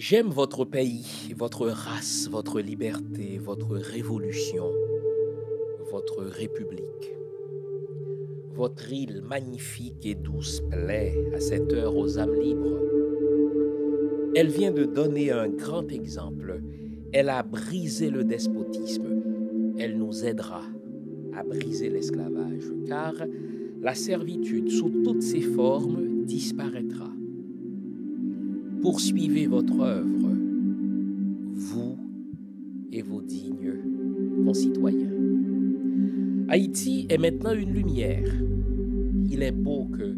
J'aime votre pays, votre race, votre liberté, votre révolution, votre république. Votre île magnifique et douce plaît à cette heure aux âmes libres. Elle vient de donner un grand exemple. Elle a brisé le despotisme. Elle nous aidera à briser l'esclavage, car la servitude sous toutes ses formes disparaîtra. Poursuivez votre œuvre, vous et vos dignes concitoyens. Haïti est maintenant une lumière. Il est beau que,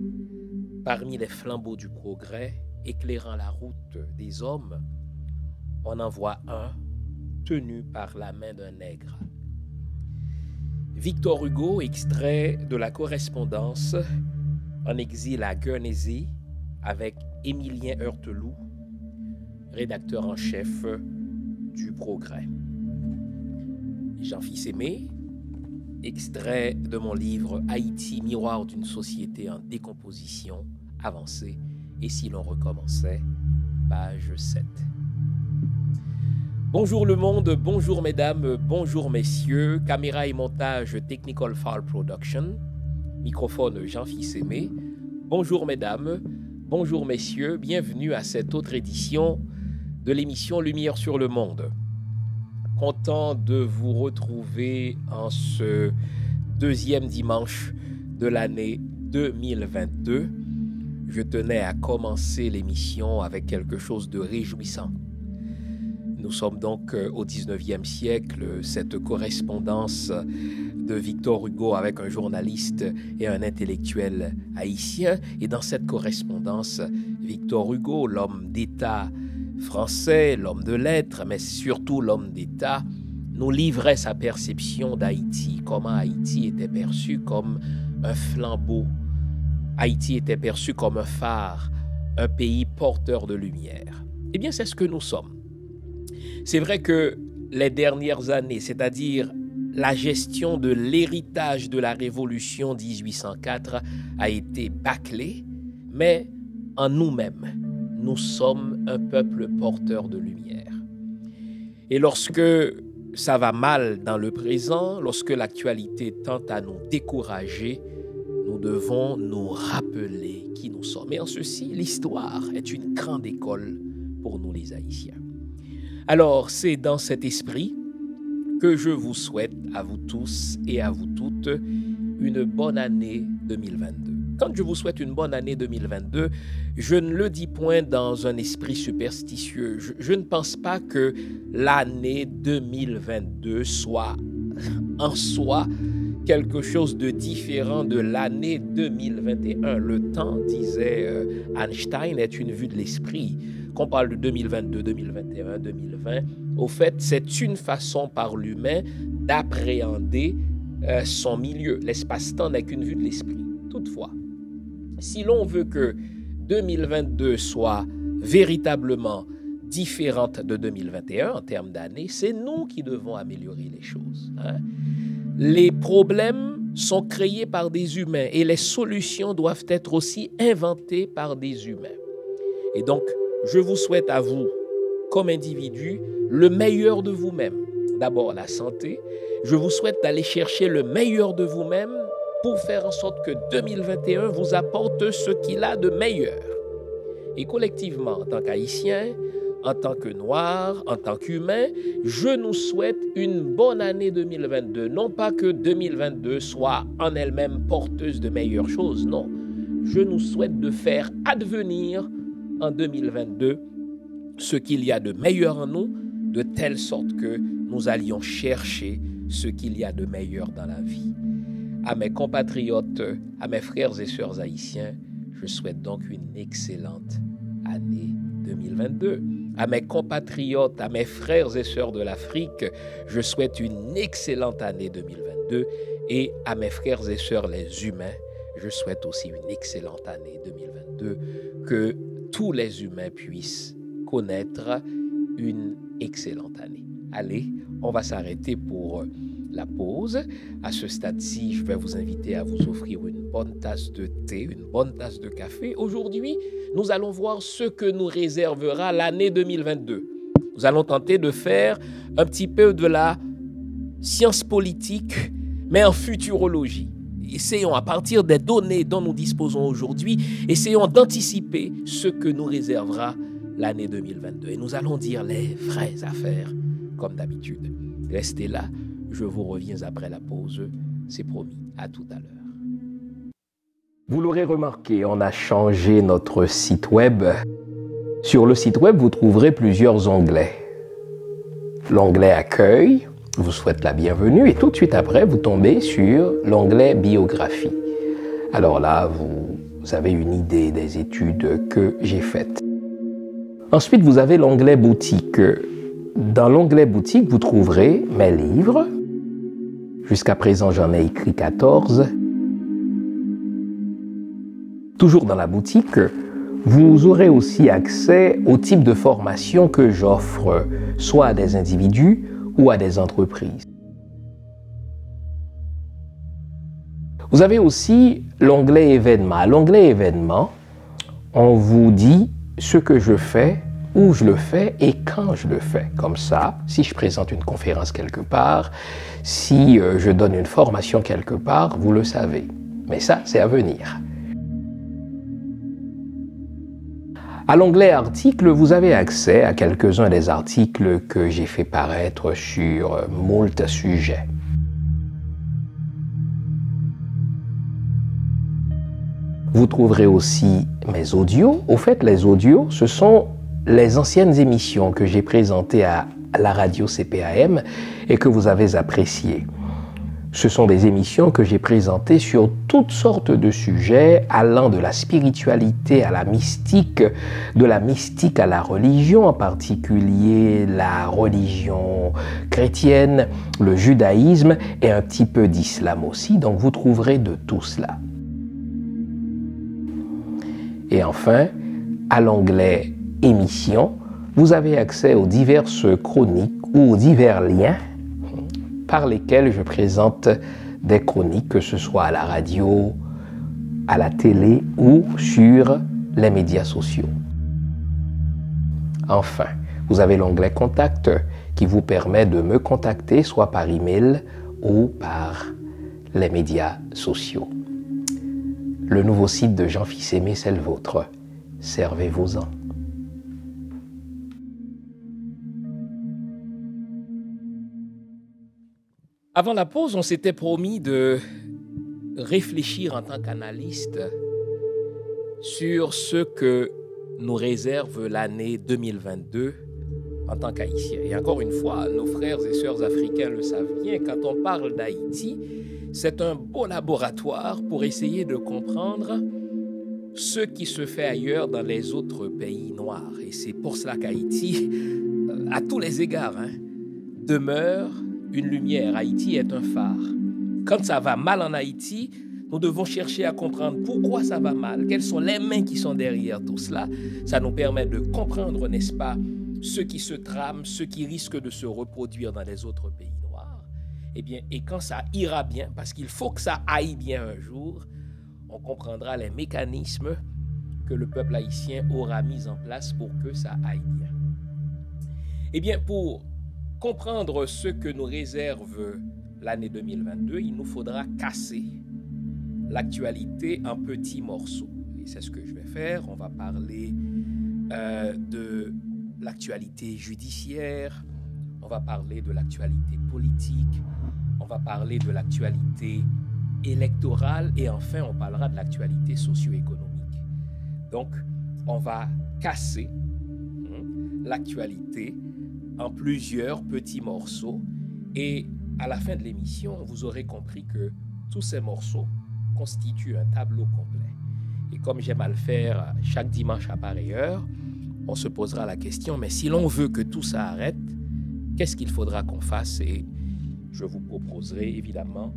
parmi les flambeaux du progrès, éclairant la route des hommes, on en voit un tenu par la main d'un nègre. Victor Hugo, extrait de la correspondance en exil à Guernesey avec Émilien Heurteloup, rédacteur en chef du Progrès. Jean-Fils Aimé, extrait de mon livre Haïti, miroir d'une société en décomposition avancée, et si l'on recommençait, page 7. Bonjour le monde, bonjour mesdames, bonjour messieurs, caméra et montage Technical Fall Production, microphone Jean-Fils Aimé, bonjour mesdames, bonjour messieurs, bienvenue à cette autre édition de l'émission Lumière sur le monde. Content de vous retrouver en ce deuxième dimanche de l'année 2022. Je tenais à commencer l'émission avec quelque chose de réjouissant. Nous sommes donc au 19e siècle, cette correspondance de Victor Hugo avec un journaliste et un intellectuel haïtien. Et dans cette correspondance, Victor Hugo, l'homme d'État français, l'homme de lettres, mais surtout l'homme d'État, nous livrait sa perception d'Haïti, comment Haïti était perçu comme un flambeau. Haïti était perçu comme un phare, un pays porteur de lumière. Eh bien, c'est ce que nous sommes. C'est vrai que les dernières années, c'est-à-dire la gestion de l'héritage de la Révolution 1804 a été bâclée, mais en nous-mêmes, nous sommes un peuple porteur de lumière. Et lorsque ça va mal dans le présent, lorsque l'actualité tente à nous décourager, nous devons nous rappeler qui nous sommes. Et en ceci, l'histoire est une grande école pour nous les Haïtiens. Alors, c'est dans cet esprit que je vous souhaite à vous tous et à vous toutes une bonne année 2022. Quand je vous souhaite une bonne année 2022, je ne le dis point dans un esprit superstitieux. Je ne pense pas que l'année 2022 soit en soi quelque chose de différent de l'année 2021. Le temps, disait Einstein, est une vue de l'esprit. Qu'on parle de 2022, 2021, 2020, au fait, c'est une façon par l'humain d'appréhender son milieu. L'espace-temps n'est qu'une vue de l'esprit. Toutefois, si l'on veut que 2022 soit véritablement différente de 2021 en termes d'année, c'est nous qui devons améliorer les choses. Les problèmes sont créés par des humains et les solutions doivent être aussi inventées par des humains. Et donc, je vous souhaite à vous, comme individu, le meilleur de vous-même. D'abord, la santé. Je vous souhaite d'aller chercher le meilleur de vous-même pour faire en sorte que 2021 vous apporte ce qu'il a de meilleur. Et collectivement, en tant qu'Haïtiens, en tant que Noirs, en tant qu'humains, je nous souhaite une bonne année 2022. Non pas que 2022 soit en elle-même porteuse de meilleures choses, non. Je nous souhaite de faire advenir en 2022 ce qu'il y a de meilleur en nous, de telle sorte que nous allions chercher ce qu'il y a de meilleur dans la vie. À mes compatriotes, à mes frères et sœurs haïtiens, je souhaite donc une excellente année 2022. À mes compatriotes, à mes frères et sœurs de l'Afrique, je souhaite une excellente année 2022. Et à mes frères et sœurs les humains, je souhaite aussi une excellente année 2022. Que tous les humains puissent connaître une excellente année. Allez, On va s'arrêter pour la pause. À ce stade-ci, je vais vous inviter à vous offrir une bonne tasse de thé, une bonne tasse de café. Aujourd'hui, nous allons voir ce que nous réservera l'année 2022. Nous allons tenter de faire un petit peu de la science politique, mais en futurologie. Essayons, à partir des données dont nous disposons aujourd'hui, essayons d'anticiper ce que nous réservera l'année 2022. Et nous allons dire les vraies affaires, comme d'habitude. Restez là, je vous reviens après la pause, c'est promis. À tout à l'heure. Vous l'aurez remarqué, on a changé notre site web. Sur le site web, vous trouverez plusieurs onglets. L'onglet Accueil vous souhaite la bienvenue et tout de suite après, vous tombez sur l'onglet Biographie. Alors là, vous avez une idée des études que j'ai faites. Ensuite, vous avez l'onglet Boutique. Dans l'onglet Boutique, vous trouverez mes livres. Jusqu'à présent, j'en ai écrit 14. Toujours dans la boutique, vous aurez aussi accès au type de formation que j'offre, soit à des individus ou à des entreprises. Vous avez aussi l'onglet événements. À l'onglet événements, on vous dit ce que je fais, où je le fais et quand je le fais. Comme ça, si je présente une conférence quelque part, si je donne une formation quelque part, vous le savez. Mais ça, c'est à venir. À l'onglet articles, vous avez accès à quelques-uns des articles que j'ai fait paraître sur moult sujets. Vous trouverez aussi mes audios. Au fait, les audios, ce sont les anciennes émissions que j'ai présentées à la radio CPAM et que vous avez appréciées. Ce sont des émissions que j'ai présentées sur toutes sortes de sujets allant de la spiritualité à la mystique, de la mystique à la religion, en particulier la religion chrétienne, le judaïsme et un petit peu d'islam aussi. Donc vous trouverez de tout cela. Et enfin, à l'onglet émissions, vous avez accès aux diverses chroniques ou aux divers liens par lesquels je présente des chroniques, que ce soit à la radio, à la télé ou sur les médias sociaux. Enfin, vous avez l'onglet Contact qui vous permet de me contacter soit par email ou par les médias sociaux. Le nouveau site de Jean Fils-Aimé, c'est le vôtre. Servez-vous-en. Avant la pause, on s'était promis de réfléchir en tant qu'analyste sur ce que nous réserve l'année 2022 en tant qu'Haïtiens. Et encore une fois, nos frères et sœurs africains le savent bien, quand on parle d'Haïti, c'est un beau laboratoire pour essayer de comprendre ce qui se fait ailleurs dans les autres pays noirs. Et c'est pour cela qu'Haïti, à tous les égards, demeure une lumière. Haïti est un phare. Quand ça va mal en Haïti, nous devons chercher à comprendre pourquoi ça va mal, quelles sont les mains qui sont derrière tout cela. Ça nous permet de comprendre, n'est-ce pas, ce qui se trame, ce qui risque de se reproduire dans les autres pays noirs. Eh bien, et quand ça ira bien, parce qu'il faut que ça aille bien un jour, on comprendra les mécanismes que le peuple haïtien aura mis en place pour que ça aille bien. Eh bien, pour comprendre ce que nous réserve l'année 2022, il nous faudra casser l'actualité en petits morceaux. Et c'est ce que je vais faire. On va parler de l'actualité judiciaire, on va parler de l'actualité politique, on va parler de l'actualité électorale et enfin on parlera de l'actualité socio-économique. Donc, on va casser l'actualité en plusieurs petits morceaux et à la fin de l'émission, vous aurez compris que tous ces morceaux constituent un tableau complet. Et comme j'aime à le faire chaque dimanche à pareille heure, on se posera la question, mais si l'on veut que tout ça arrête, qu'est-ce qu'il faudra qu'on fasse? Et je vous proposerai évidemment,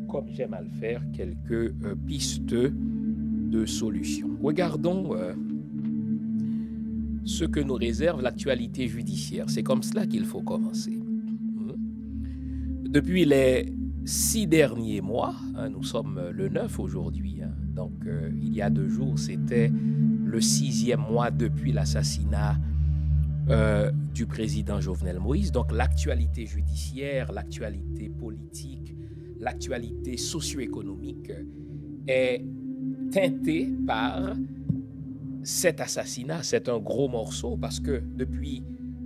comme j'aime à le faire, quelques pistes de solutions. Regardons ce que nous réserve l'actualité judiciaire. C'est comme cela qu'il faut commencer. depuis les 6 derniers mois, nous sommes le 9 aujourd'hui, donc il y a 2 jours, c'était le 6e mois depuis l'assassinat du président Jovenel Moïse. Donc l'actualité judiciaire, l'actualité politique, l'actualité socio-économique est teintée par cet assassinat. C'est un gros morceau parce que depuis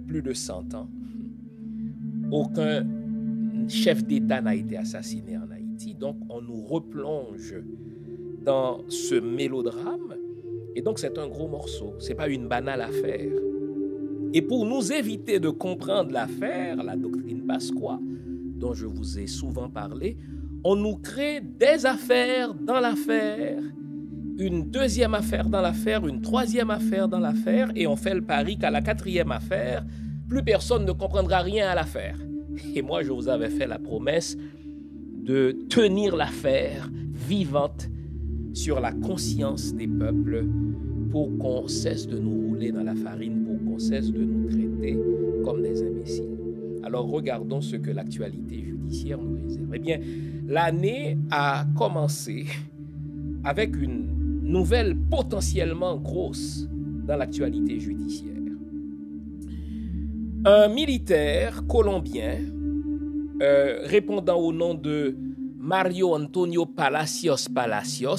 plus de 100 ans, aucun chef d'État n'a été assassiné en Haïti. Donc on nous replonge dans ce mélodrame. Et donc c'est un gros morceau. Ce n'est pas une banale affaire. Et pour nous éviter de comprendre l'affaire, la doctrine Pasqua, dont je vous ai souvent parlé, on nous crée des affaires dans l'affaire, une deuxième affaire dans l'affaire, une troisième affaire dans l'affaire, et on fait le pari qu'à la 4e affaire, plus personne ne comprendra rien à l'affaire. Et moi, je vous avais fait la promesse de tenir l'affaire vivante sur la conscience des peuples pour qu'on cesse de nous rouler dans la farine, pour qu'on cesse de nous traiter comme des imbéciles. Alors regardons ce que l'actualité judiciaire nous réserve. Eh bien, l'année a commencé avec une nouvelle potentiellement grosse dans l'actualité judiciaire. Un militaire colombien répondant au nom de Mario Antonio Palacios,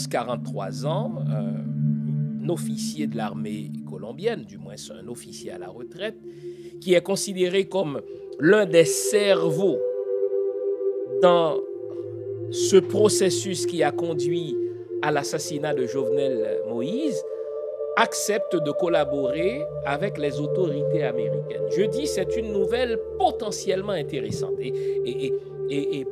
43 ans, un officier de l'armée colombienne, du moins c'est un officier à la retraite, qui est considéré comme l'un des cerveaux dans ce processus qui a conduit à l'assassinat de Jovenel Moïse, accepte de collaborer avec les autorités américaines. Je dis c'est une nouvelle potentiellement intéressante. Et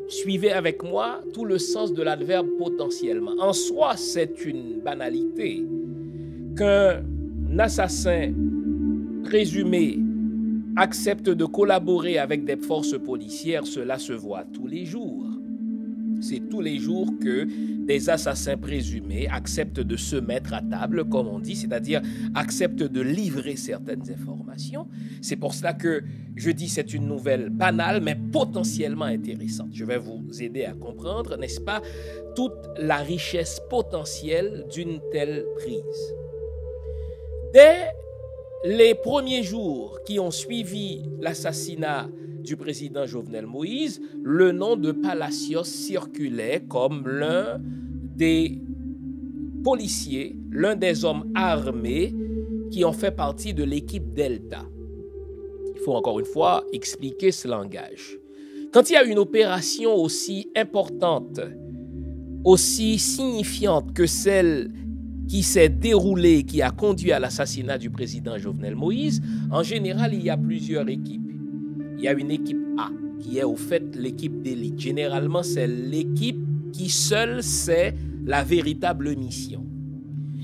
suivez avec moi tout le sens de l'adverbe potentiellement. En soi, c'est une banalité qu'un assassin présumé accepte de collaborer avec des forces policières. Cela se voit tous les jours. C'est tous les jours que des assassins présumés acceptent de se mettre à table, comme on dit, c'est-à-dire acceptent de livrer certaines informations. C'est pour cela que je dis c'est une nouvelle banale, mais potentiellement intéressante. Je vais vous aider à comprendre, n'est-ce pas, toute la richesse potentielle d'une telle prise. Dès les premiers jours qui ont suivi l'assassinat du président Jovenel Moïse, le nom de Palacios circulait comme l'un des policiers, l'un des hommes armés qui ont fait partie de l'équipe Delta. Il faut encore une fois expliquer ce langage. Quand il y a une opération aussi importante, aussi signifiante que celle qui s'est déroulée, qui a conduit à l'assassinat du président Jovenel Moïse, en général, il y a plusieurs équipes. Il y a une équipe A, qui est au fait l'équipe d'élite. Généralement, c'est l'équipe qui seule sait la véritable mission.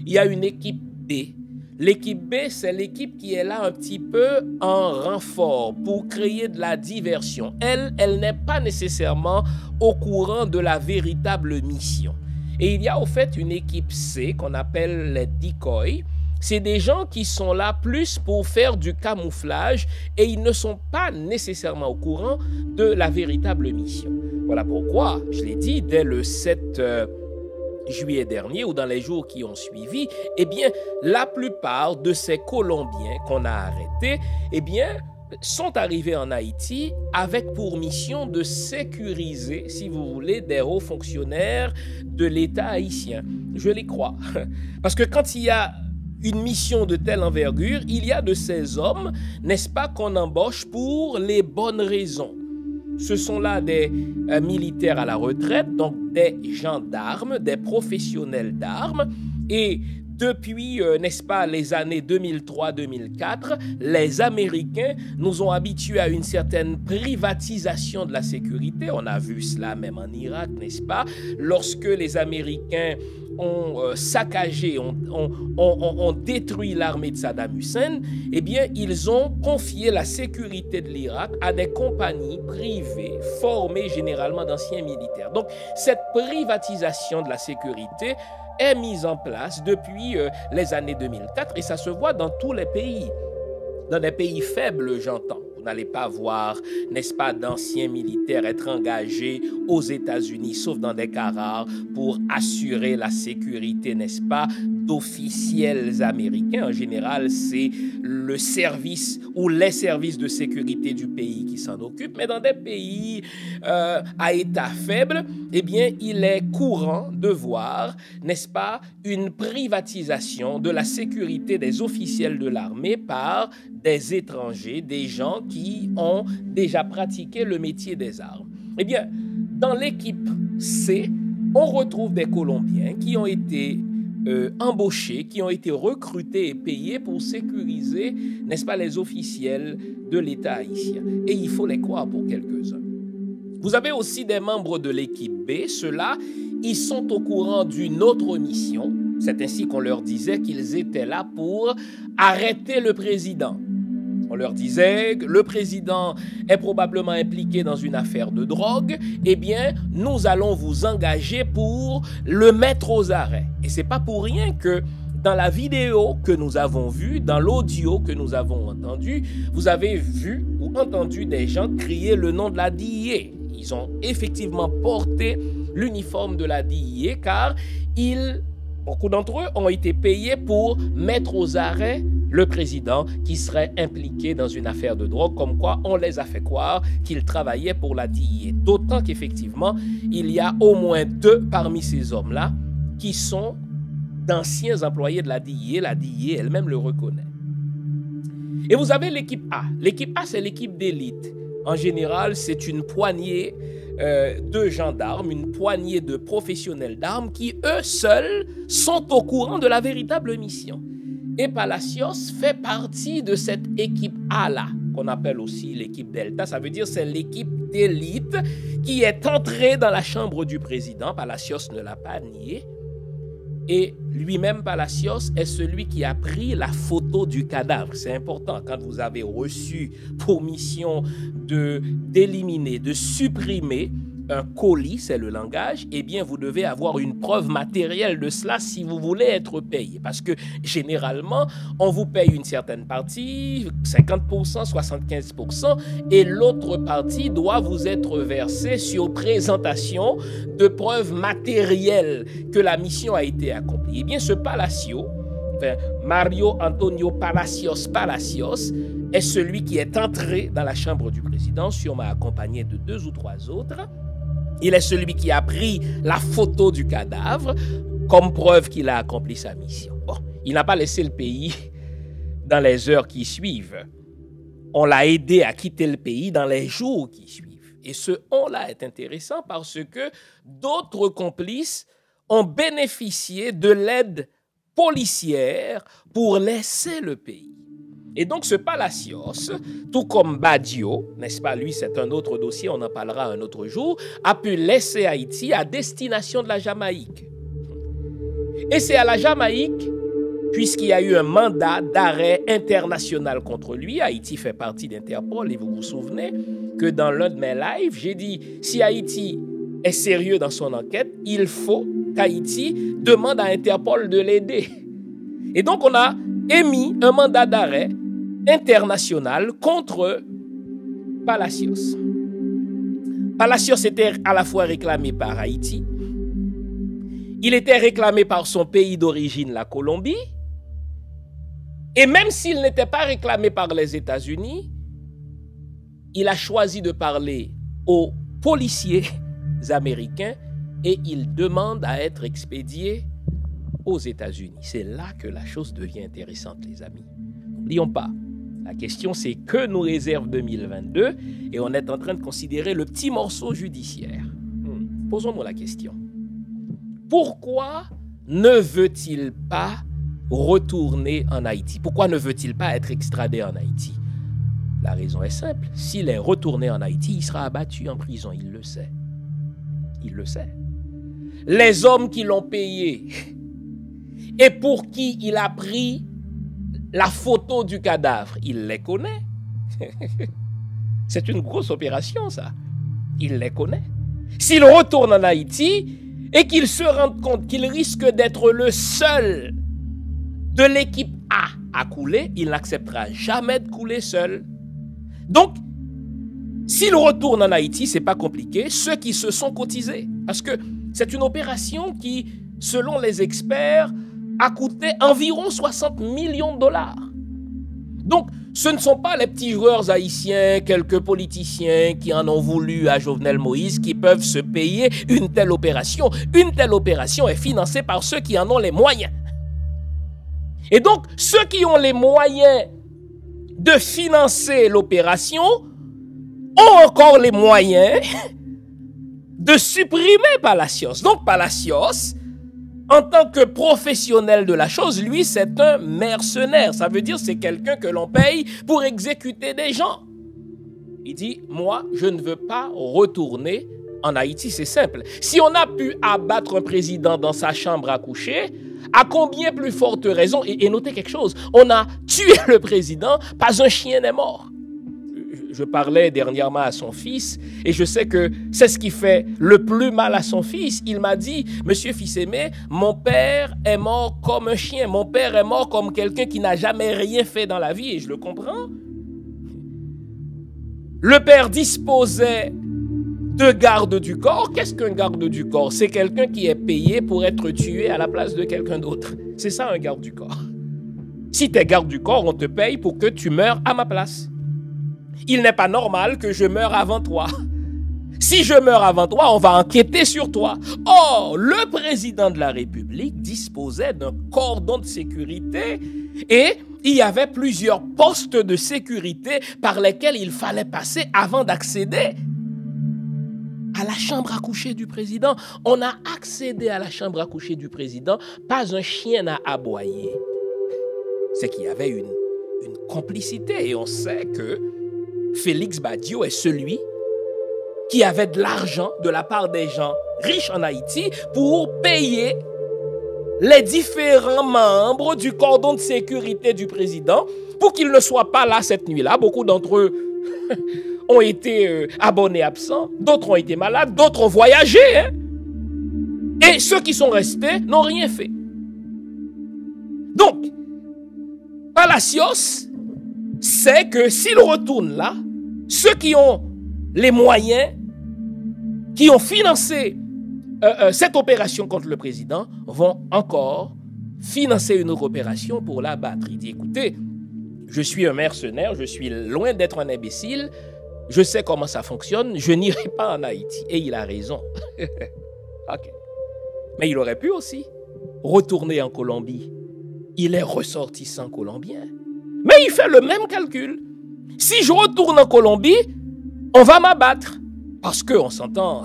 Il y a une équipe B. L'équipe B, c'est l'équipe qui est là un petit peu en renfort pour créer de la diversion. Elle n'est pas nécessairement au courant de la véritable mission. Et il y a au fait une équipe C qu'on appelle les decoys. C'est des gens qui sont là plus pour faire du camouflage et ils ne sont pas nécessairement au courant de la véritable mission. Voilà pourquoi, je l'ai dit, dès le 7 juillet dernier ou dans les jours qui ont suivi, eh bien, la plupart de ces Colombiens qu'on a arrêtés, eh bien, sont arrivés en Haïti avec pour mission de sécuriser, si vous voulez, des hauts fonctionnaires de l'État haïtien. Je les crois. Parce que quand il y a une mission de telle envergure, il y a de ces hommes, n'est-ce pas, qu'on embauche pour les bonnes raisons. Ce sont là des militaires à la retraite, donc des gendarmes, des professionnels d'armes. Et depuis, n'est-ce pas, les années 2003-2004, les Américains nous ont habitués à une certaine privatisation de la sécurité. On a vu cela même en Irak, n'est-ce pas? Lorsque les Américains ont saccagé, ont détruit l'armée de Saddam Hussein, eh bien, ils ont confié la sécurité de l'Irak à des compagnies privées formées généralement d'anciens militaires. Donc, cette privatisation de la sécurité est mise en place depuis les années 2004 et ça se voit dans tous les pays. Dans des pays faibles, j'entends. Vous n'allez pas voir, n'est-ce pas, d'anciens militaires être engagés aux États-Unis, sauf dans des cas rares, pour assurer la sécurité, n'est-ce pas, d'officiels américains. En général, c'est le service ou les services de sécurité du pays qui s'en occupent. Mais dans des pays à état faible, eh bien, il est courant de voir, n'est-ce pas, une privatisation de la sécurité des officiels de l'armée par des étrangers, des gens qui ont déjà pratiqué le métier des armes. Eh bien, dans l'équipe C, on retrouve des Colombiens qui ont été embauchés, qui ont été recrutés et payés pour sécuriser, n'est-ce pas, les officiels de l'État haïtien. Et il faut les croire pour quelques-uns. Vous avez aussi des membres de l'équipe B. Ceux-là, ils sont au courant d'une autre mission. C'est ainsi qu'on leur disait qu'ils étaient là pour arrêter le président. On leur disait que le président est probablement impliqué dans une affaire de drogue. Eh bien, nous allons vous engager pour le mettre aux arrêts. Et c'est pas pour rien que dans la vidéo que nous avons vue, dans l'audio que nous avons entendu, vous avez vu ou entendu des gens crier le nom de la DIA. Ils ont effectivement porté l'uniforme de la DIA car beaucoup d'entre eux ont été payés pour mettre aux arrêts le président qui serait impliqué dans une affaire de drogue, comme quoi on les a fait croire qu'ils travaillaient pour la DIA. D'autant qu'effectivement, il y a au moins 2 parmi ces hommes-là qui sont d'anciens employés de la DIA. La DIA elle-même le reconnaît. Et vous avez l'équipe A. L'équipe A, c'est l'équipe d'élite. En général, c'est une poignée de gendarmes, une poignée de professionnels d'armes qui, eux seuls, sont au courant de la véritable mission. Et Palacios fait partie de cette équipe A-là, qu'on appelle aussi l'équipe Delta. Ça veut dire que c'est l'équipe d'élite qui est entrée dans la chambre du président. Palacios ne l'a pas nié. Et lui-même, Palacios, est celui qui a pris la photo du cadavre. C'est important quand vous avez reçu pour mission d'éliminer, de supprimer un colis, c'est le langage, eh bien, vous devez avoir une preuve matérielle de cela si vous voulez être payé. Parce que, généralement, on vous paye une certaine partie, 50%, 75%, et l'autre partie doit vous être versée sur présentation de preuves matérielles que la mission a été accomplie. Eh bien, ce Palacio, Mario Antonio Palacios est celui qui est entré dans la chambre du président, sûrement accompagné de 2 ou 3 autres. Il est celui qui a pris la photo du cadavre comme preuve qu'il a accompli sa mission. Bon, il n'a pas laissé le pays dans les heures qui suivent. On l'a aidé à quitter le pays dans les jours qui suivent. Et ce « on-là » est intéressant parce que d'autres complices ont bénéficié de l'aide policière pour laisser le pays. Et donc ce Palacios, tout comme Badio, n'est-ce pas, lui c'est un autre dossier, on en parlera un autre jour, a pu laisser Haïti à destination de la Jamaïque. Et c'est à la Jamaïque, puisqu'il y a eu un mandat d'arrêt international contre lui, Haïti fait partie d'Interpol, et vous vous souvenez que dans l'un de mes lives, j'ai dit, si Haïti est sérieux dans son enquête, il faut qu'Haïti demande à Interpol de l'aider. Et donc on a émis un mandat d'arrêt international contre Palacios. Palacios était à la fois réclamé par Haïti, il était réclamé par son pays d'origine, la Colombie, et même s'il n'était pas réclamé par les États-Unis, il a choisi de parler aux policiers américains et il demande à être expédié aux États-Unis. C'est là que la chose devient intéressante, les amis. N'oublions pas, la question c'est que nous réserve 2022 et on est en train de considérer le petit morceau judiciaire. Posons-nous la question. Pourquoi ne veut-il pas retourner en Haïti? Pourquoi ne veut-il pas être extradé en Haïti? La raison est simple. S'il est retourné en Haïti, il sera abattu en prison. Il le sait. Il le sait. Les hommes qui l'ont payé et pour qui il a pris la photo du cadavre, il les connaît. C'est une grosse opération, ça. Il les connaît. S'il retourne en Haïti et qu'il se rende compte qu'il risque d'être le seul de l'équipe A à couler, il n'acceptera jamais de couler seul. Donc, s'il retourne en Haïti, c'est pas compliqué, ceux qui se sont cotisés. Parce que c'est une opération qui, selon les experts, a coûté environ 60 millions de dollars. Donc, ce ne sont pas les petits joueurs haïtiens, quelques politiciens qui en ont voulu à Jovenel Moïse qui peuvent se payer une telle opération. Une telle opération est financée par ceux qui en ont les moyens. Et donc, ceux qui ont les moyens de financer l'opération ont encore les moyens de supprimer Palacios. Donc, Palacios, en tant que professionnel de la chose, lui, c'est un mercenaire. Ça veut dire c'est quelqu'un que l'on paye pour exécuter des gens. Il dit, moi, je ne veux pas retourner en Haïti. C'est simple. Si on a pu abattre un président dans sa chambre à coucher, à combien plus forte raison, et notez quelque chose, on a tué le président, pas un chien n'est mort. Je parlais dernièrement à son fils et je sais que c'est ce qui fait le plus mal à son fils. Il m'a dit, Monsieur Fils-Aimé, mon père est mort comme un chien. Mon père est mort comme quelqu'un qui n'a jamais rien fait dans la vie et je le comprends. Le père disposait de garde du corps. Qu'est-ce qu'un garde du corps? C'est quelqu'un qui est payé pour être tué à la place de quelqu'un d'autre. C'est ça un garde du corps. Si tu es garde du corps, on te paye pour que tu meurs à ma place. Il n'est pas normal que je meure avant toi. Si je meurs avant toi, on va enquêter sur toi. Or, le président de la République disposait d'un cordon de sécurité et il y avait plusieurs postes de sécurité par lesquels il fallait passer avant d'accéder à la chambre à coucher du président. On a accédé à la chambre à coucher du président, pas un chien n'a aboyé. C'est qu'il y avait une complicité et on sait que Félix Badio est celui qui avait de l'argent de la part des gens riches en Haïti pour payer les différents membres du cordon de sécurité du président pour qu'ils ne soient pas là cette nuit-là. Beaucoup d'entre eux ont été abonnés absents, d'autres ont été malades, d'autres ont voyagé. Et ceux qui sont restés n'ont rien fait. Donc, Palacios c'est que s'il retourne là, ceux qui ont les moyens, qui ont financé cette opération contre le président, vont encore financer une autre opération pour l'abattre. Il dit, écoutez, je suis un mercenaire, je suis loin d'être un imbécile, je sais comment ça fonctionne, je n'irai pas en Haïti. Et il a raison. Okay. Mais il aurait pu aussi retourner en Colombie. Il est ressortissant colombien. Mais il fait le même calcul. Si je retourne en Colombie, on va m'abattre. Parce qu'on s'entend,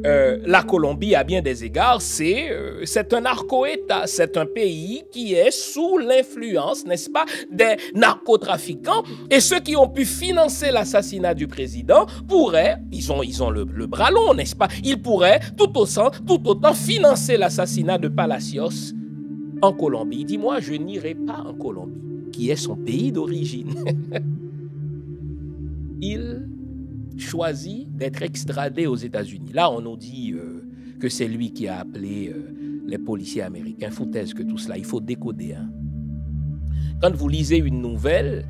la Colombie, à bien des égards, c'est un narco-État. C'est un pays qui est sous l'influence, n'est-ce pas, des narcotrafiquants. Et ceux qui ont pu financer l'assassinat du président pourraient, ils ont le bras long, n'est-ce pas, ils pourraient tout autant financer l'assassinat de Palacios en Colombie. Dis-moi, je n'irai pas en Colombie, qui est son pays d'origine. Il choisit d'être extradé aux États-Unis. Là, on nous dit que c'est lui qui a appelé les policiers américains. Foutaise que tout cela, il faut décoder. Quand vous lisez une nouvelle,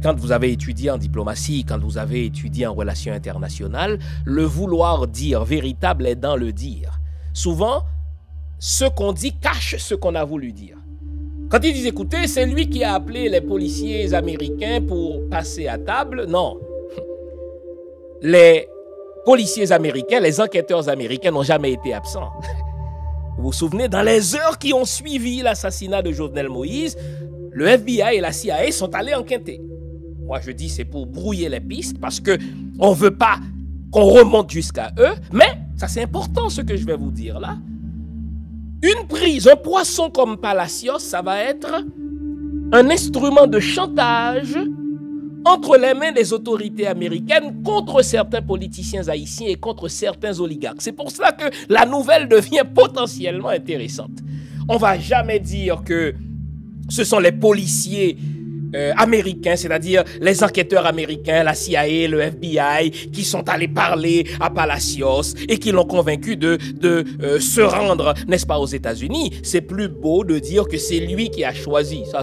quand vous avez étudié en diplomatie, quand vous avez étudié en relations internationales, le vouloir dire véritable est dans le dire. Souvent, ce qu'on dit cache ce qu'on a voulu dire. Quand ils disent, écoutez, c'est lui qui a appelé les policiers américains pour passer à table, non. Les policiers américains, les enquêteurs américains n'ont jamais été absents. Vous vous souvenez, dans les heures qui ont suivi l'assassinat de Jovenel Moïse, le FBI et la CIA sont allés enquêter. Moi, je dis c'est pour brouiller les pistes parce qu'on ne veut pas qu'on remonte jusqu'à eux. Mais, ça c'est important ce que je vais vous dire là. Une prise, un poisson comme Palacios, ça va être un instrument de chantage entre les mains des autorités américaines contre certains politiciens haïtiens et contre certains oligarques. C'est pour cela que la nouvelle devient potentiellement intéressante. On ne va jamais dire que ce sont les policiers américains, c'est-à-dire les enquêteurs américains, la CIA, le FBI, qui sont allés parler à Palacios et qui l'ont convaincu de se rendre, n'est-ce pas, aux États-Unis. C'est plus beau de dire que c'est lui qui a choisi. Ça,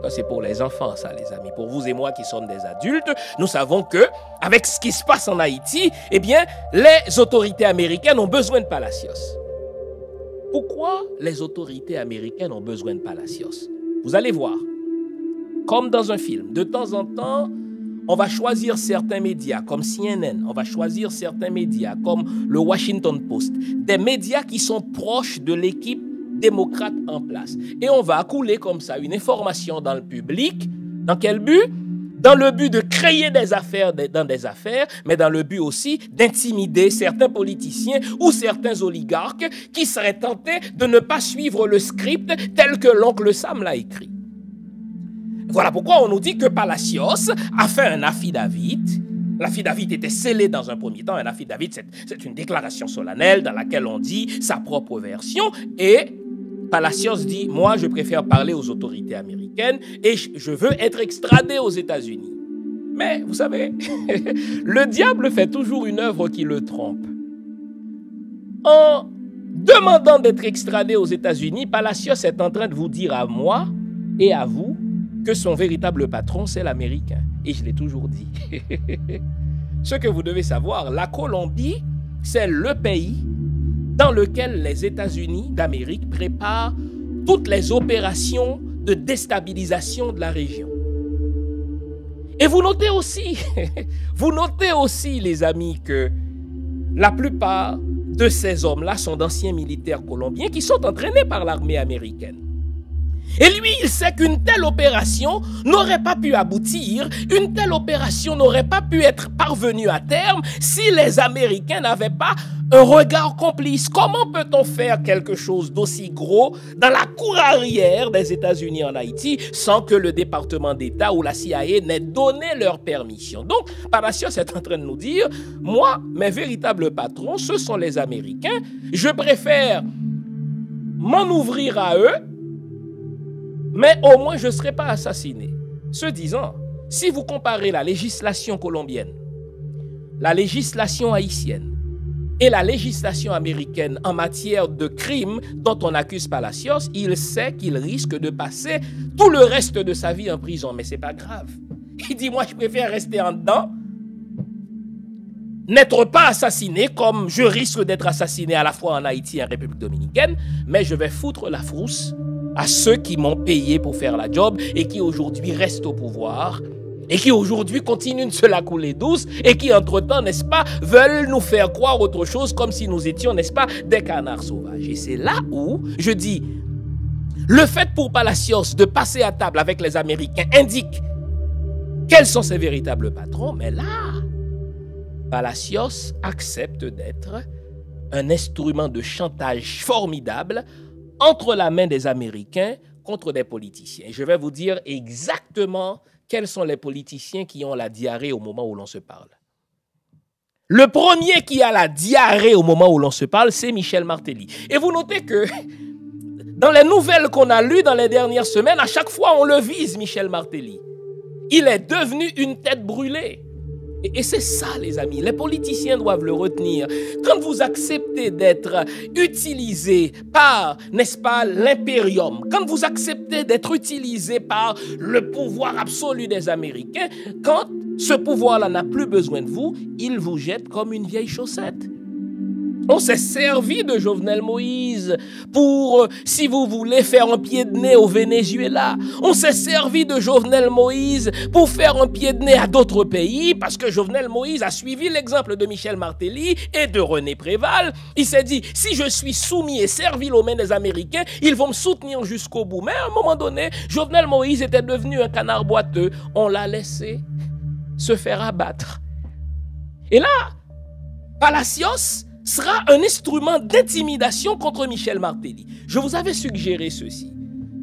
Ça, c'est pour les enfants, ça, les amis. Pour vous et moi qui sommes des adultes, nous savons que, avec ce qui se passe en Haïti, eh bien, les autorités américaines ont besoin de Palacios. Pourquoi les autorités américaines ont besoin de Palacios? Vous allez voir. Comme dans un film, de temps en temps, on va choisir certains médias comme CNN, on va choisir certains médias comme le Washington Post, des médias qui sont proches de l'équipe démocrate en place. Et on va accouler comme ça une information dans le public. Dans quel but? Dans le but de créer des affaires dans des affaires, mais dans le but aussi d'intimider certains politiciens ou certains oligarques qui seraient tentés de ne pas suivre le script tel que l'oncle Sam l'a écrit. Voilà pourquoi on nous dit que Palacios a fait un affidavit. L'affidavit était scellé dans un premier temps. Un affidavit, c'est une déclaration solennelle dans laquelle on dit sa propre version. Et Palacios dit, moi, je préfère parler aux autorités américaines et je veux être extradé aux États-Unis. Mais, vous savez, le diable fait toujours une œuvre qui le trompe. En demandant d'être extradé aux États-Unis, Palacios est en train de vous dire à moi et à vous que son véritable patron, c'est l'Américain. Et je l'ai toujours dit. Ce que vous devez savoir, la Colombie, c'est le pays dans lequel les États-Unis d'Amérique préparent toutes les opérations de déstabilisation de la région. Et vous notez aussi, les amis, que la plupart de ces hommes-là sont d'anciens militaires colombiens qui sont entraînés par l'armée américaine. Et lui, il sait qu'une telle opération n'aurait pas pu aboutir, une telle opération n'aurait pas pu être parvenue à terme si les Américains n'avaient pas un regard complice. Comment peut-on faire quelque chose d'aussi gros dans la cour arrière des États-Unis en Haïti sans que le département d'État ou la CIA n'ait donné leur permission? Donc, Palacios est en train de nous dire, moi, mes véritables patrons, ce sont les Américains. Je préfère m'en ouvrir à eux, mais au moins je ne serai pas assassiné. Ce disant, si vous comparez la législation colombienne, la législation haïtienne et la législation américaine en matière de crimes dont on accuse Palacios, il sait qu'il risque de passer tout le reste de sa vie en prison. Mais ce n'est pas grave. Il dit, moi je préfère rester en dedans, n'être pas assassiné comme je risque d'être assassiné à la fois en Haïti et en République dominicaine, mais je vais foutre la frousse à ceux qui m'ont payé pour faire la job et qui aujourd'hui restent au pouvoir et qui aujourd'hui continuent de se la couler douce et qui entre-temps, n'est-ce pas, veulent nous faire croire autre chose comme si nous étions, n'est-ce pas, des canards sauvages. Et c'est là où je dis, le fait pour Palacios de passer à table avec les Américains indique quels sont ses véritables patrons, mais là, Palacios accepte d'être un instrument de chantage formidable entre la main des Américains contre des politiciens. Et je vais vous dire exactement quels sont les politiciens qui ont la diarrhée au moment où l'on se parle. Le premier qui a la diarrhée au moment où l'on se parle, c'est Michel Martelly. Et vous notez que dans les nouvelles qu'on a lues dans les dernières semaines, à chaque fois on le vise, Michel Martelly. Il est devenu une tête brûlée. Et c'est ça, les amis, les politiciens doivent le retenir. Quand vous acceptez d'être utilisé par, n'est-ce pas, l'impérium, quand vous acceptez d'être utilisé par le pouvoir absolu des Américains, quand ce pouvoir-là n'a plus besoin de vous, il vous jette comme une vieille chaussette. On s'est servi de Jovenel Moïse pour, si vous voulez, faire un pied de nez au Venezuela. On s'est servi de Jovenel Moïse pour faire un pied de nez à d'autres pays parce que Jovenel Moïse a suivi l'exemple de Michel Martelly et de René Préval. Il s'est dit, si je suis soumis et servile aux mains des Américains, ils vont me soutenir jusqu'au bout. Mais à un moment donné, Jovenel Moïse était devenu un canard boiteux. On l'a laissé se faire abattre. Et là, Palacios sera un instrument d'intimidation contre Michel Martelly. Je vous avais suggéré ceci.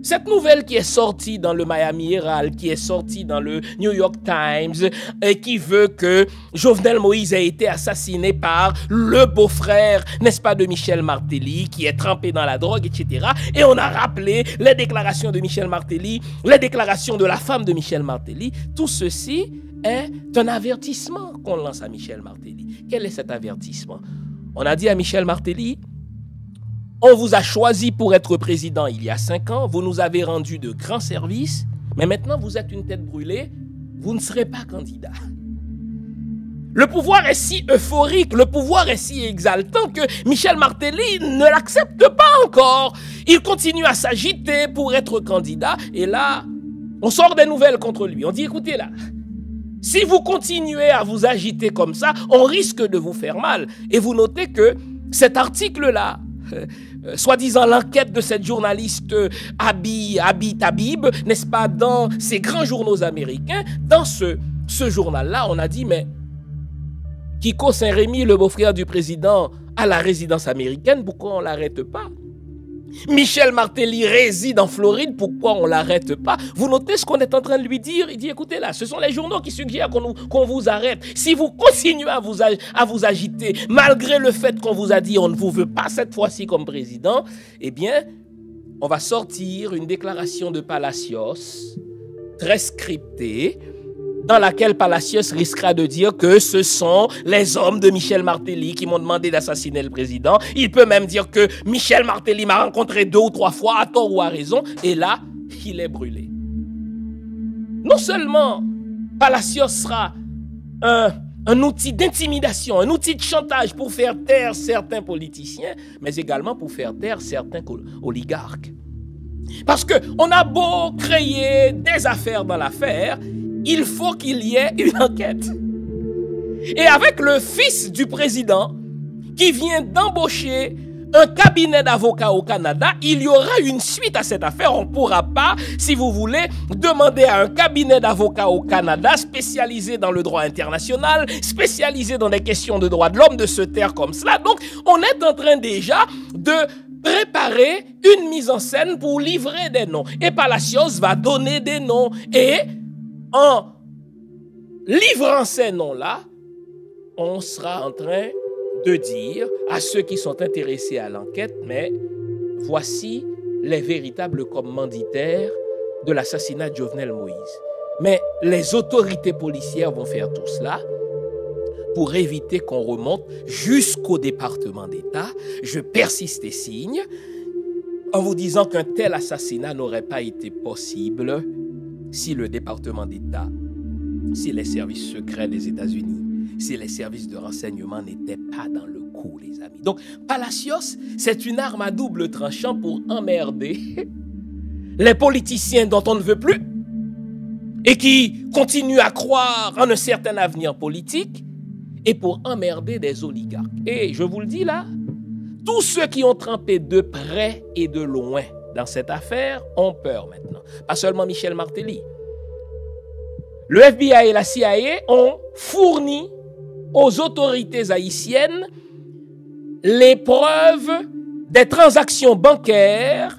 Cette nouvelle qui est sortie dans le Miami Herald, qui est sortie dans le New York Times, et qui veut que Jovenel Moïse ait été assassiné par le beau-frère, n'est-ce pas, de Michel Martelly, qui est trempé dans la drogue, etc. Et on a rappelé les déclarations de Michel Martelly, les déclarations de la femme de Michel Martelly. Tout ceci est un avertissement qu'on lance à Michel Martelly. Quel est cet avertissement? On a dit à Michel Martelly, on vous a choisi pour être président il y a 5 ans, vous nous avez rendu de grands services, Mais maintenant, vous êtes une tête brûlée, vous ne serez pas candidat. Le pouvoir est si euphorique, le pouvoir est si exaltant que Michel Martelly ne l'accepte pas encore. Il continue à s'agiter pour être candidat et là, on sort des nouvelles contre lui. On dit, écoutez là, si vous continuez à vous agiter comme ça, on risque de vous faire mal. Et vous notez que cet article-là, soi-disant l'enquête de cette journaliste Abi Tabib, n'est-ce pas, dans ces grands journaux américains, dans ce journal-là, on a dit, mais Kiko Saint-Rémy, le beau-frère du président, à la résidence américaine, pourquoi on ne l'arrête pas? Michel Martelly réside en Floride, pourquoi on ne l'arrête pas? Vous notez ce qu'on est en train de lui dire? Il dit, écoutez là, ce sont les journaux qui suggèrent qu'on vous arrête. Si vous continuez à vous agiter, malgré le fait qu'on vous a dit on ne vous veut pas cette fois-ci comme président, eh bien, on va sortir une déclaration de Palacios, très scriptée, dans laquelle Palacios risquera de dire que ce sont les hommes de Michel Martelly qui m'ont demandé d'assassiner le président. Il peut même dire que Michel Martelly m'a rencontré 2 ou 3 fois, à tort ou à raison, et là, il est brûlé. Non seulement Palacios sera un outil d'intimidation, un outil de chantage pour faire taire certains politiciens, mais également pour faire taire certains oligarques. Parce qu'on a beau créer des affaires dans l'affaire, il faut qu'il y ait une enquête. Et avec le fils du président qui vient d'embaucher un cabinet d'avocats au Canada, il y aura une suite à cette affaire. On ne pourra pas, si vous voulez, demander à un cabinet d'avocats au Canada spécialisé dans le droit international, spécialisé dans les questions de droits de l'homme, de se taire comme cela. Donc, on est en train déjà de préparer une mise en scène pour livrer des noms. Et Palacios va donner des noms. Et en livrant ces noms-là, on sera en train de dire à ceux qui sont intéressés à l'enquête, mais voici les véritables commanditaires de l'assassinat de Jovenel Moïse. Mais les autorités policières vont faire tout cela pour éviter qu'on remonte jusqu'au département d'État. Je persiste et signe en vous disant qu'un tel assassinat n'aurait pas été possible si le département d'État, si les services secrets des États-Unis, si les services de renseignement n'étaient pas dans le coup, les amis. Donc, Palacios, c'est une arme à double tranchant pour emmerder les politiciens dont on ne veut plus et qui continuent à croire en un certain avenir politique et pour emmerder des oligarques. Et je vous le dis là, tous ceux qui ont trempé de près et de loin dans cette affaire ont peur maintenant. Pas seulement Michel Martelly. Le FBI et la CIA ont fourni aux autorités haïtiennes les preuves des transactions bancaires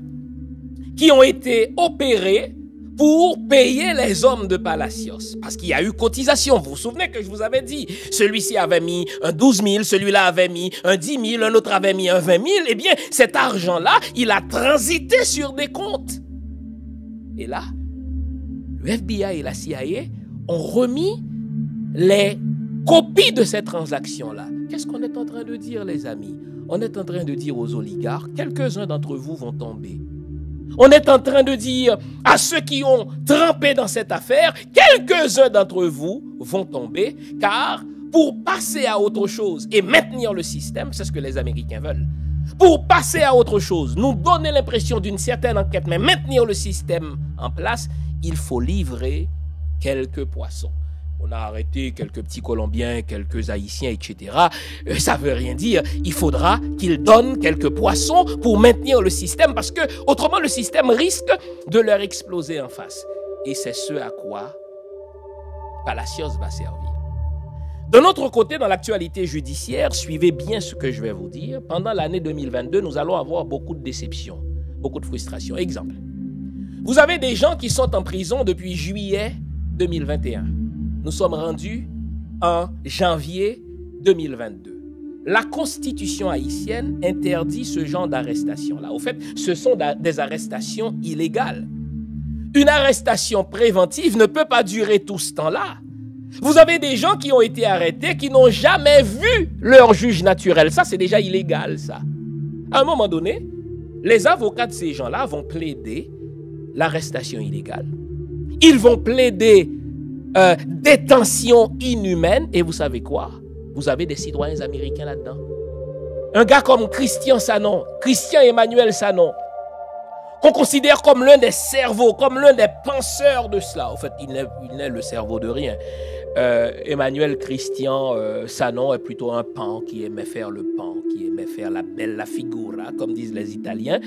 qui ont été opérées pour payer les hommes de Palacios. Parce qu'il y a eu cotisation. Vous vous souvenez que je vous avais dit, celui-ci avait mis un 12 000, celui-là avait mis un 10 000, un autre avait mis un 20 000. Eh bien, cet argent-là, il a transité sur des comptes. Et là, le FBI et la CIA ont remis les copies de ces transactions-là. Qu'est-ce qu'on est en train de dire, les amis? On est en train de dire aux oligarques, quelques-uns d'entre vous vont tomber. On est en train de dire à ceux qui ont trempé dans cette affaire, quelques-uns d'entre vous vont tomber, car pour passer à autre chose et maintenir le système, c'est ce que les Américains veulent. Pour passer à autre chose, nous donner l'impression d'une certaine enquête, mais maintenir le système en place, il faut livrer quelques poissons. On a arrêté quelques petits Colombiens, quelques Haïtiens, etc. Ça ne veut rien dire. Il faudra qu'ils donnent quelques poissons pour maintenir le système parce que autrement le système risque de leur exploser en face. Et c'est ce à quoi Palacios va servir. De notre côté, dans l'actualité judiciaire, suivez bien ce que je vais vous dire. Pendant l'année 2022, nous allons avoir beaucoup de déceptions, beaucoup de frustrations. Exemple, vous avez des gens qui sont en prison depuis juillet 2021. Nous sommes rendus en janvier 2022. La Constitution haïtienne interdit ce genre d'arrestation-là. Au fait, ce sont des arrestations illégales. Une arrestation préventive ne peut pas durer tout ce temps-là. Vous avez des gens qui ont été arrêtés, qui n'ont jamais vu leur juge naturel. Ça, c'est déjà illégal, ça. À un moment donné, les avocats de ces gens-là vont plaider l'arrestation illégale. Ils vont plaider détention inhumaine. Et vous savez quoi? Vous avez des citoyens américains là-dedans. Un gars comme Christian Emmanuel Sanon, qu'on considère comme l'un des cerveaux, comme l'un des penseurs de cela. En fait, il n'est le cerveau de rien. Emmanuel Christian Sanon est plutôt un pan qui aimait faire le pan, qui aimait faire la bella figura, comme disent les Italiens.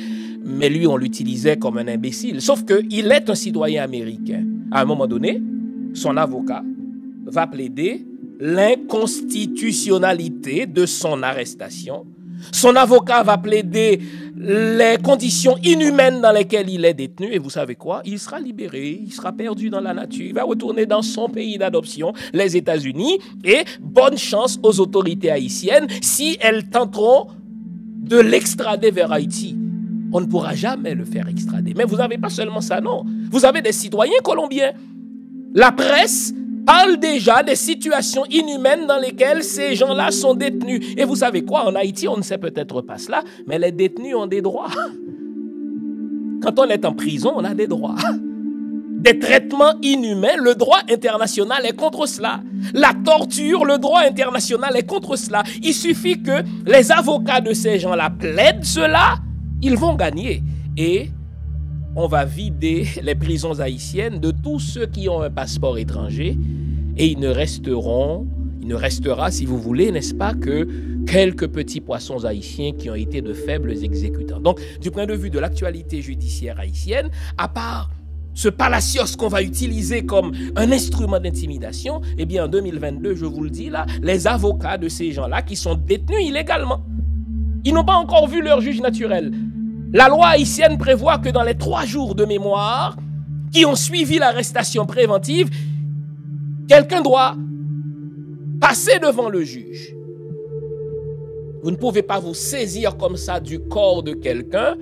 Mais lui, on l'utilisait comme un imbécile. Sauf qu'il est un citoyen américain. À un moment donné, son avocat va plaider l'inconstitutionnalité de son arrestation. Son avocat va plaider les conditions inhumaines dans lesquelles il est détenu. Et vous savez quoi? Il sera libéré, il sera perdu dans la nature. Il va retourner dans son pays d'adoption, les États-Unis. Et bonne chance aux autorités haïtiennes si elles tenteront de l'extrader vers Haïti. On ne pourra jamais le faire extrader. Mais vous n'avez pas seulement ça, non. Vous avez des citoyens colombiens. La presse parle déjà des situations inhumaines dans lesquelles ces gens-là sont détenus. Et vous savez quoi? En Haïti, on ne sait peut-être pas cela, mais les détenus ont des droits. Quand on est en prison, on a des droits. Des traitements inhumains, le droit international est contre cela. La torture, le droit international est contre cela. Il suffit que les avocats de ces gens-là plaident cela, ils vont gagner. Et on va vider les prisons haïtiennes de tous ceux qui ont un passeport étranger et il ne restera, si vous voulez, n'est-ce pas, que quelques petits poissons haïtiens qui ont été de faibles exécutants. Donc, du point de vue de l'actualité judiciaire haïtienne, à part ce palacios qu'on va utiliser comme un instrument d'intimidation, eh bien, en 2022, je vous le dis là, les avocats de ces gens-là qui sont détenus illégalement, ils n'ont pas encore vu leur juge naturel. La loi haïtienne prévoit que dans les 3 jours de mémoire qui ont suivi l'arrestation préventive, quelqu'un doit passer devant le juge. Vous ne pouvez pas vous saisir comme ça du corps de quelqu'un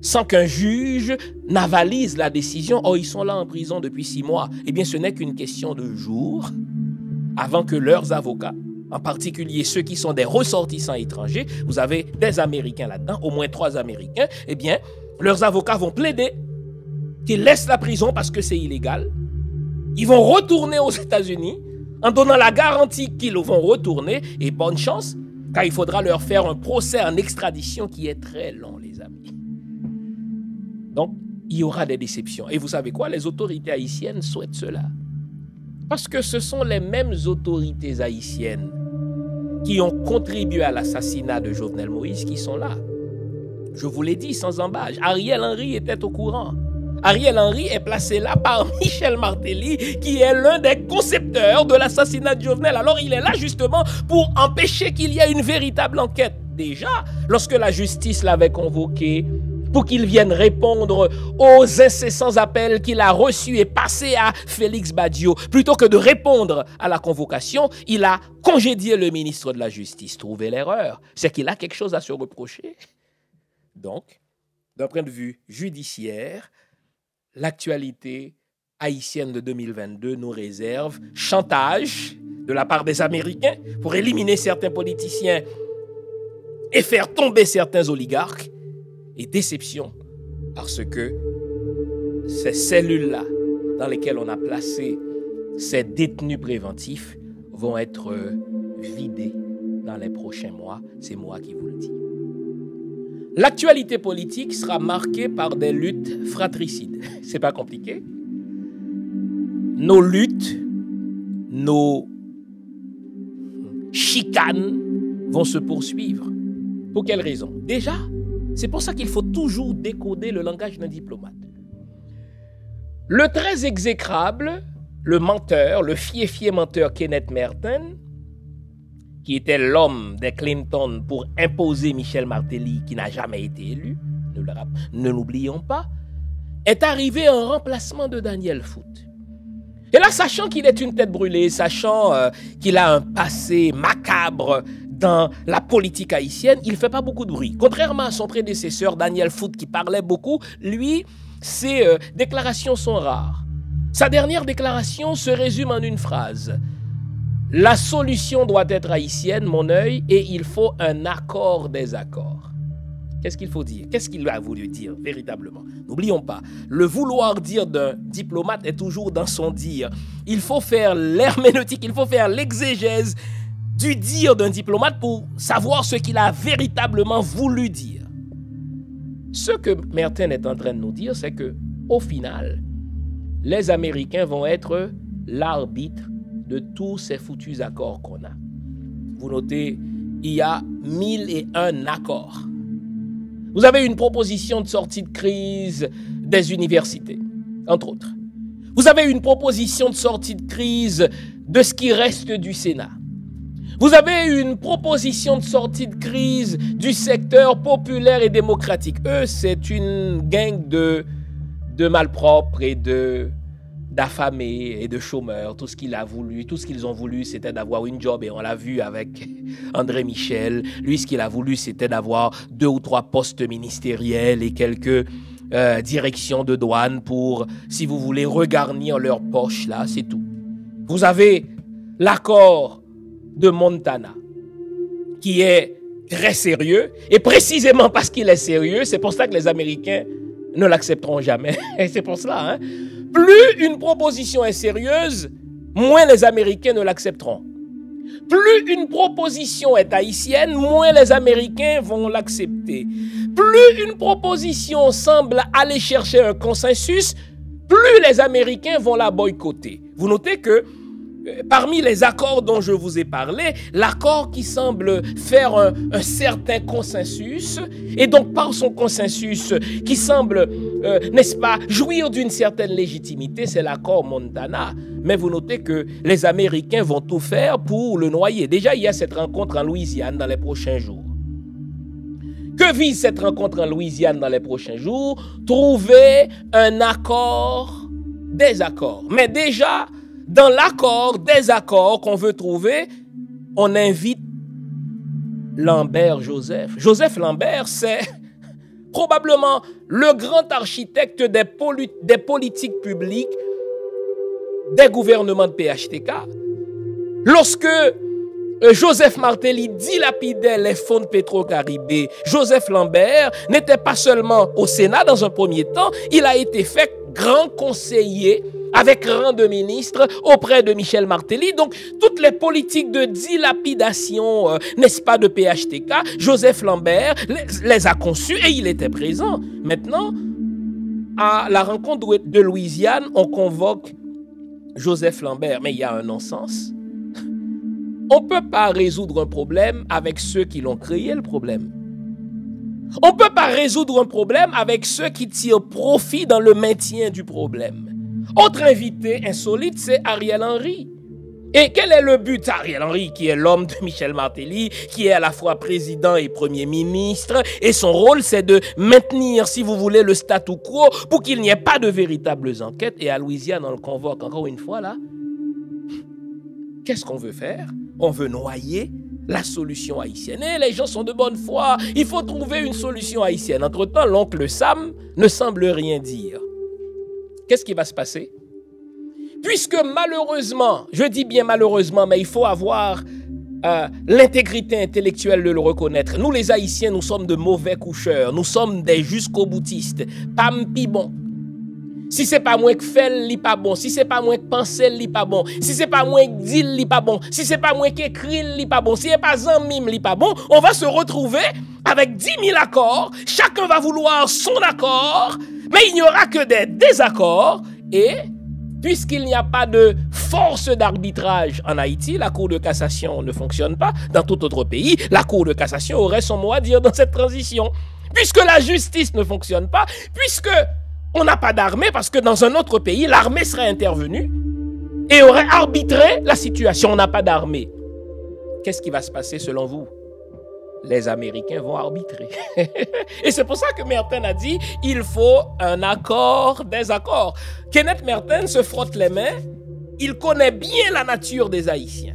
sans qu'un juge n'avalise la décision. Oh, ils sont là en prison depuis 6 mois. Eh bien, ce n'est qu'une question de jours avant que leurs avocats, en particulier ceux qui sont des ressortissants étrangers, vous avez des Américains là-dedans, au moins 3 Américains, eh bien, leurs avocats vont plaider qu'ils laissent la prison parce que c'est illégal. Ils vont retourner aux États-Unis en donnant la garantie qu'ils vont retourner, et bonne chance, car il faudra leur faire un procès en extradition qui est très long, les amis. Donc, il y aura des déceptions. Et vous savez quoi? Les autorités haïtiennes souhaitent cela. Parce que ce sont les mêmes autorités haïtiennes qui ont contribué à l'assassinat de Jovenel Moïse qui sont là. Je vous l'ai dit sans embâche, Ariel Henry était au courant. Ariel Henry est placé là par Michel Martelly, qui est l'un des concepteurs de l'assassinat de Jovenel. Alors il est là justement pour empêcher qu'il y ait une véritable enquête. Déjà, lorsque la justice l'avait convoqué pour qu'il vienne répondre aux incessants appels qu'il a reçus et passés à Félix Badio, plutôt que de répondre à la convocation, il a congédié le ministre de la Justice. Trouvez l'erreur, c'est qu'il a quelque chose à se reprocher. Donc, d'un point de vue judiciaire, l'actualité haïtienne de 2022 nous réserve chantage de la part des Américains pour éliminer certains politiciens et faire tomber certains oligarques, et déception parce que ces cellules-là dans lesquelles on a placé ces détenus préventifs vont être vidées dans les prochains mois. C'est moi qui vous le dis. L'actualité politique sera marquée par des luttes fratricides. C'est pas compliqué. Nos luttes, nos chicanes vont se poursuivre. Pour quelle raison? Déjà, c'est pour ça qu'il faut toujours décoder le langage d'un diplomate. Le très exécrable, le menteur, le fier menteur Kenneth Merton, qui était l'homme des Clinton pour imposer Michel Martelly, qui n'a jamais été élu, ne l'oublions pas, est arrivé en remplacement de Daniel Foote. Et là, sachant qu'il est une tête brûlée, sachant qu'il a un passé macabre dans la politique haïtienne, il ne fait pas beaucoup de bruit. Contrairement à son prédécesseur, Daniel Foote, qui parlait beaucoup, lui, ses déclarations sont rares. Sa dernière déclaration se résume en une phrase. La solution doit être haïtienne, mon œil, et il faut un accord des accords. Qu'est-ce qu'il faut dire? Qu'est-ce qu'il a voulu dire véritablement? N'oublions pas, le vouloir dire d'un diplomate est toujours dans son dire. Il faut faire l'herméneutique, il faut faire l'exégèse du dire d'un diplomate pour savoir ce qu'il a véritablement voulu dire. Ce que Merton est en train de nous dire, c'est que au final, les Américains vont être l'arbitre de tous ces foutus accords qu'on a. Vous notez, il y a 1001 accords. Vous avez une proposition de sortie de crise des universités, entre autres. Vous avez une proposition de sortie de crise de ce qui reste du Sénat. Vous avez une proposition de sortie de crise du secteur populaire et démocratique. Eux, c'est une gang de malpropres et d'affamés et de chômeurs. Tout ce qu'il a voulu, tout ce qu'ils ont voulu, c'était d'avoir une job. Et on l'a vu avec André Michel. Lui, ce qu'il a voulu, c'était d'avoir 2 ou 3 postes ministériels et quelques directions de douane pour, si vous voulez, regarnir leur poche. Là, c'est tout. Vous avez l'accord de Montana, qui est très sérieux. Et précisément parce qu'il est sérieux, c'est pour ça que les Américains ne l'accepteront jamais. Et c'est pour cela, hein. Plus une proposition est sérieuse, moins les Américains ne l'accepteront. Plus une proposition est haïtienne, moins les Américains vont l'accepter. Plus une proposition semble aller chercher un consensus, plus les Américains vont la boycotter. Vous notez que parmi les accords dont je vous ai parlé, l'accord qui semble faire un certain consensus, et donc par son consensus qui semble, n'est-ce pas, jouir d'une certaine légitimité, c'est l'accord Montana. Mais vous notez que les Américains vont tout faire pour le noyer. Déjà, il y a cette rencontre en Louisiane dans les prochains jours. Que vise cette rencontre en Louisiane dans les prochains jours? Trouver un accord, des accords. Mais déjà, dans l'accord, des accords qu'on veut trouver, on invite Lambert Joseph. Joseph Lambert, c'est probablement le grand architecte des politiques publiques des gouvernements de PHTK. Lorsque Joseph Martelly dilapidait les fonds de Petro-Caribé, Joseph Lambert n'était pas seulement au Sénat dans un premier temps, il a été fait grand conseiller avec rang de ministre auprès de Michel Martelly. Donc, toutes les politiques de dilapidation, n'est-ce pas, de PHTK, Joseph Lambert les a conçues et il était présent. Maintenant, à la rencontre de Louisiane, on convoque Joseph Lambert. Mais il y a un non-sens. On ne peut pas résoudre un problème avec ceux qui l'ont créé, le problème. On ne peut pas résoudre un problème avec ceux qui tirent profit dans le maintien du problème. Autre invité insolite, c'est Ariel Henry. Et quel est le but d'Ariel Henry, qui est l'homme de Michel Martelly, qui est à la fois président et premier ministre, et son rôle, c'est de maintenir, si vous voulez, le statu quo pour qu'il n'y ait pas de véritables enquêtes. Et à Louisiane, on le convoque encore une fois, là. Qu'est-ce qu'on veut faire? On veut noyer la solution haïtienne. Et les gens sont de bonne foi. Il faut trouver une solution haïtienne. Entre-temps, l'oncle Sam ne semble rien dire. Qu'est-ce qui va se passer? Puisque malheureusement, je dis bien malheureusement, mais il faut avoir l'intégrité intellectuelle de le reconnaître. Nous les Haïtiens, nous sommes de mauvais coucheurs. Nous sommes des jusqu'au-boutistes. Pam pi bon. Si c'est pas moi que fait, li pas bon. Si c'est pas moi que pense, li pas bon. Si c'est pas moi que dit, li pas bon. Si c'est pas moi qui écrit, li pas bon. Si c'est pas un mime, li pas bon. On va se retrouver avec 10 000 accords. Chacun va vouloir son accord. Mais il n'y aura que des désaccords. Et puisqu'il n'y a pas de force d'arbitrage en Haïti, la Cour de cassation ne fonctionne pas. Dans tout autre pays, la Cour de cassation aurait son mot à dire dans cette transition. Puisque la justice ne fonctionne pas, puisque on n'a pas d'armée, parce que dans un autre pays, l'armée serait intervenue et aurait arbitré la situation. On n'a pas d'armée. Qu'est-ce qui va se passer selon vous? Les Américains vont arbitrer. Et c'est pour ça que Merton a dit il faut un accord, des accords. Kenneth Merton se frotte les mains. Il connaît bien la nature des Haïtiens.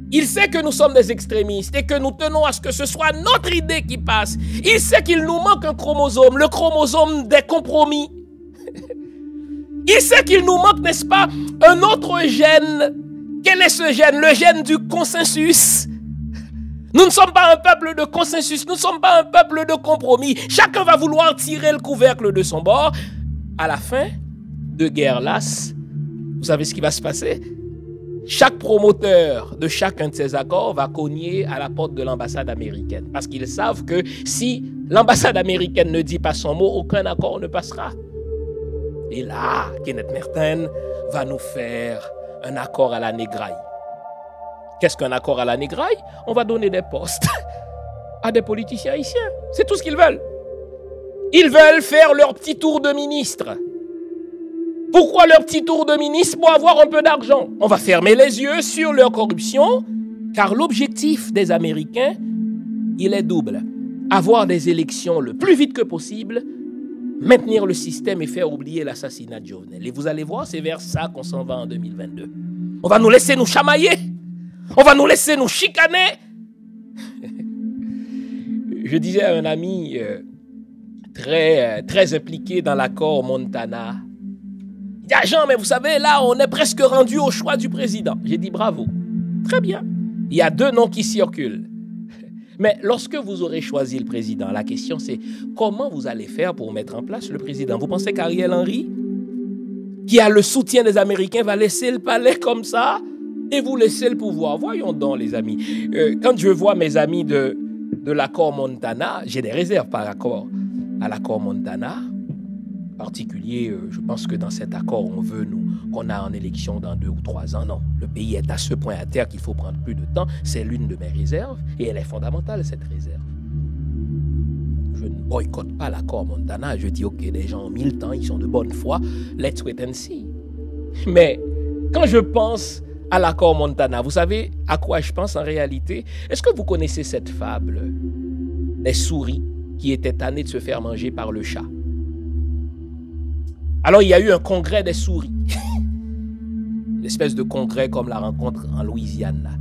Il sait que nous sommes des extrémistes et que nous tenons à ce que ce soit notre idée qui passe. Il sait qu'il nous manque un chromosome, le chromosome des compromis. Il sait qu'il nous manque, n'est-ce pas, un autre gène. Quel est ce gène? Le gène du consensus. Nous ne sommes pas un peuple de consensus, nous ne sommes pas un peuple de compromis. Chacun va vouloir tirer le couvercle de son bord. À la fin de guerre lasse, vous savez ce qui va se passer? Chaque promoteur de chacun de ces accords va cogner à la porte de l'ambassade américaine. Parce qu'ils savent que si l'ambassade américaine ne dit pas son mot, aucun accord ne passera. Et là, Kenneth Merten va nous faire un accord à la négraille. Qu'est-ce qu'un accord à la négraille? On va donner des postes à des politiciens haïtiens. C'est tout ce qu'ils veulent. Ils veulent faire leur petit tour de ministre. Pourquoi leur petit tour de ministre? Pour avoir un peu d'argent. On va fermer les yeux sur leur corruption, car l'objectif des Américains, il est double. Avoir des élections le plus vite que possible, maintenir le système et faire oublier l'assassinat de Jovenel. Et vous allez voir, c'est vers ça qu'on s'en va en 2022. On va nous laisser nous chamailler. On va nous laisser nous chicaner. Je disais à un ami très impliqué dans l'accord Montana, il dit, ah Jean, mais vous savez, là, on est presque rendu au choix du président. J'ai dit, bravo. Très bien. Il y a 2 noms qui circulent. Mais lorsque vous aurez choisi le président, la question c'est, comment vous allez faire pour mettre en place le président? Vous pensez qu'Ariel Henry, qui a le soutien des Américains, va laisser le palais comme ça et vous laisser le pouvoir? Voyons donc, les amis. Quand je vois mes amis de l'accord Montana, j'ai des réserves par rapport à l'accord Montana. En particulier, je pense que dans cet accord, on veut qu'on a en élection dans 2 ou 3 ans. Non, le pays est à ce point à terre qu'il faut prendre plus de temps. C'est l'une de mes réserves et elle est fondamentale, cette réserve. Je ne boycotte pas l'accord Montana. Je dis, ok, les gens ont mis le temps, ils sont de bonne foi. Let's wait and see. Mais quand je pense à l'accord Montana, vous savez à quoi je pense en réalité? Est-ce que vous connaissez cette fable des souris qui étaient tannées de se faire manger par le chat? Alors, il y a eu un congrès des souris. Une espèce de congrès comme la rencontre en Louisiane. Là.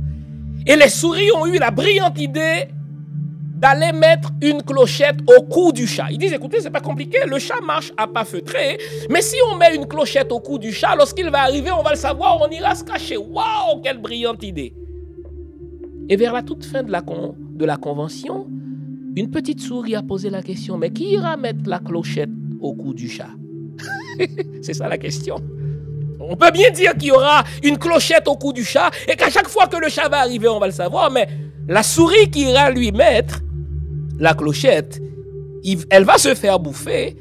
Et les souris ont eu la brillante idée d'aller mettre une clochette au cou du chat. Ils disent, écoutez, c'est pas compliqué, le chat marche à pas feutrés, mais si on met une clochette au cou du chat, lorsqu'il va arriver, on va le savoir, on ira se cacher. Waouh, quelle brillante idée! Et vers la toute fin de la convention, une petite souris a posé la question, mais qui ira mettre la clochette au cou du chat? C'est ça la question. On peut bien dire qu'il y aura une clochette au cou du chat et qu'à chaque fois que le chat va arriver, on va le savoir, mais la souris qui ira lui mettre la clochette, elle va se faire bouffer.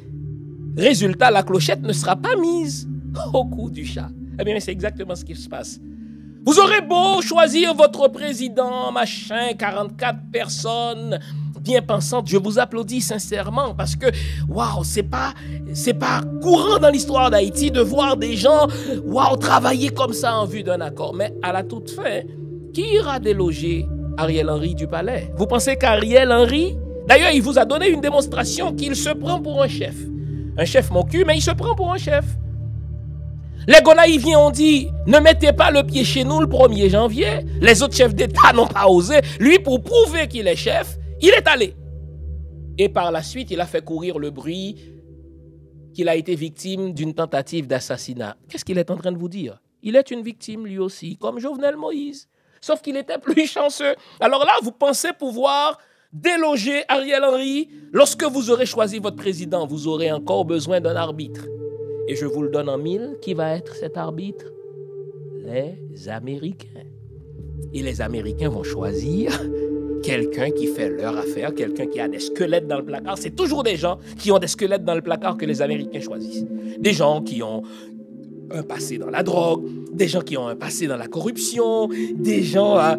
Résultat, la clochette ne sera pas mise au cou du chat. Eh bien, c'est exactement ce qui se passe. Vous aurez beau choisir votre président, machin, 44 personnes bien pensantes, je vous applaudis sincèrement parce que, waouh, c'est pas courant dans l'histoire d'Haïti de voir des gens, waouh, travailler comme ça en vue d'un accord. Mais à la toute fin, qui ira déloger Ariel Henry du palais? Vous pensez qu'Ariel Henry, d'ailleurs, il vous a donné une démonstration qu'il se prend pour un chef. Un chef mon cul, mais il se prend pour un chef. Les Gonaïviens ont dit, ne mettez pas le pied chez nous le 1er janvier. Les autres chefs d'État n'ont pas osé. Lui, pour prouver qu'il est chef, il est allé. Et par la suite, il a fait courir le bruit qu'il a été victime d'une tentative d'assassinat. Qu'est-ce qu'il est en train de vous dire? Il est une victime lui aussi, comme Jovenel Moïse. Sauf qu'il était plus chanceux. Alors là, vous pensez pouvoir déloger Ariel Henry. Lorsque vous aurez choisi votre président, vous aurez encore besoin d'un arbitre. Et je vous le donne en 1000, qui va être cet arbitre? Les Américains. Et les Américains vont choisir quelqu'un qui fait leur affaire, quelqu'un qui a des squelettes dans le placard. C'est toujours des gens qui ont des squelettes dans le placard que les Américains choisissent. Des gens qui ont un passé dans la drogue, des gens qui ont un passé dans la corruption, des gens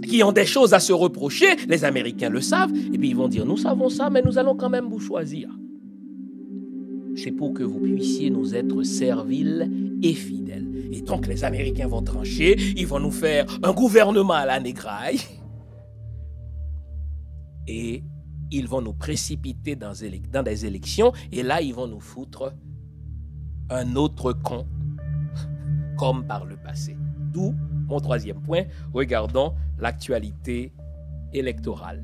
qui ont des choses à se reprocher. Les Américains le savent. Et puis ils vont dire, nous savons ça, mais nous allons quand même vous choisir. C'est pour que vous puissiez nous être serviles et fidèles. Et donc les Américains vont trancher, ils vont nous faire un gouvernement à la négraille. Et ils vont nous précipiter dans des élections. Et là, ils vont nous foutre un autre con, comme par le passé. D'où mon 3e point. Regardons l'actualité électorale.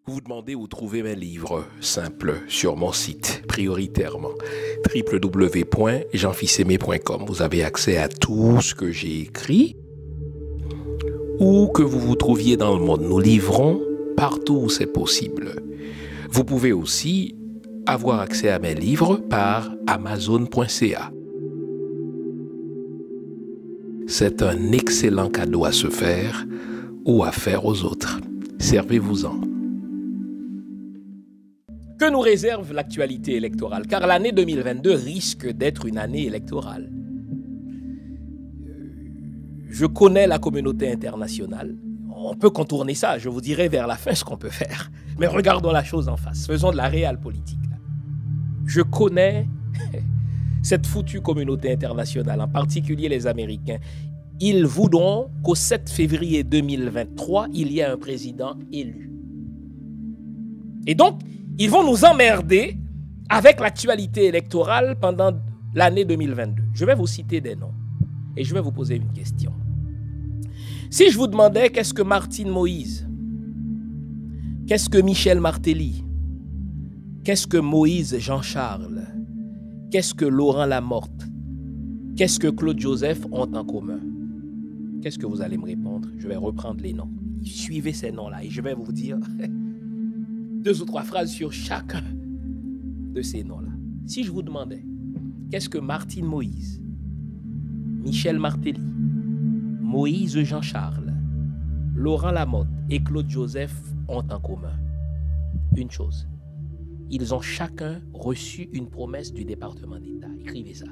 Vous vous demandez où trouver mes livres? Simple, sur mon site, prioritairement. www.jeanfils-aimé.com. Vous avez accès à tout ce que j'ai écrit. Où que vous vous trouviez dans le monde, nous livrons partout où c'est possible. Vous pouvez aussi avoir accès à mes livres par Amazon.ca. C'est un excellent cadeau à se faire ou à faire aux autres. Servez-vous-en. Que nous réserve l'actualité électorale? Car l'année 2022 risque d'être une année électorale. Je connais la communauté internationale. On peut contourner ça. Je vous dirai vers la fin ce qu'on peut faire. Mais regardons la chose en face. Faisons de la réelle politique. Je connais cette foutue communauté internationale, en particulier les Américains. Ils voudront qu'au 7 février 2023, il y ait un président élu. Et donc, ils vont nous emmerder avec l'actualité électorale pendant l'année 2022. Je vais vous citer des noms et je vais vous poser une question. Si je vous demandais qu'est-ce que Martine Moïse, qu'est-ce que Michel Martelly, qu'est-ce que Moïse Jean-Charles, qu'est-ce que Laurent Lamorte, qu'est-ce que Claude Joseph ont en commun? Qu'est-ce que vous allez me répondre? Je vais reprendre les noms. Suivez ces noms-là et je vais vous dire 2 ou 3 phrases sur chacun de ces noms-là. Si je vous demandais, qu'est-ce que Martine Moïse, Michel Martelly, Moïse Jean-Charles, Laurent Lamothe et Claude Joseph ont en commun une chose. Ils ont chacun reçu une promesse du département d'État. Écrivez ça.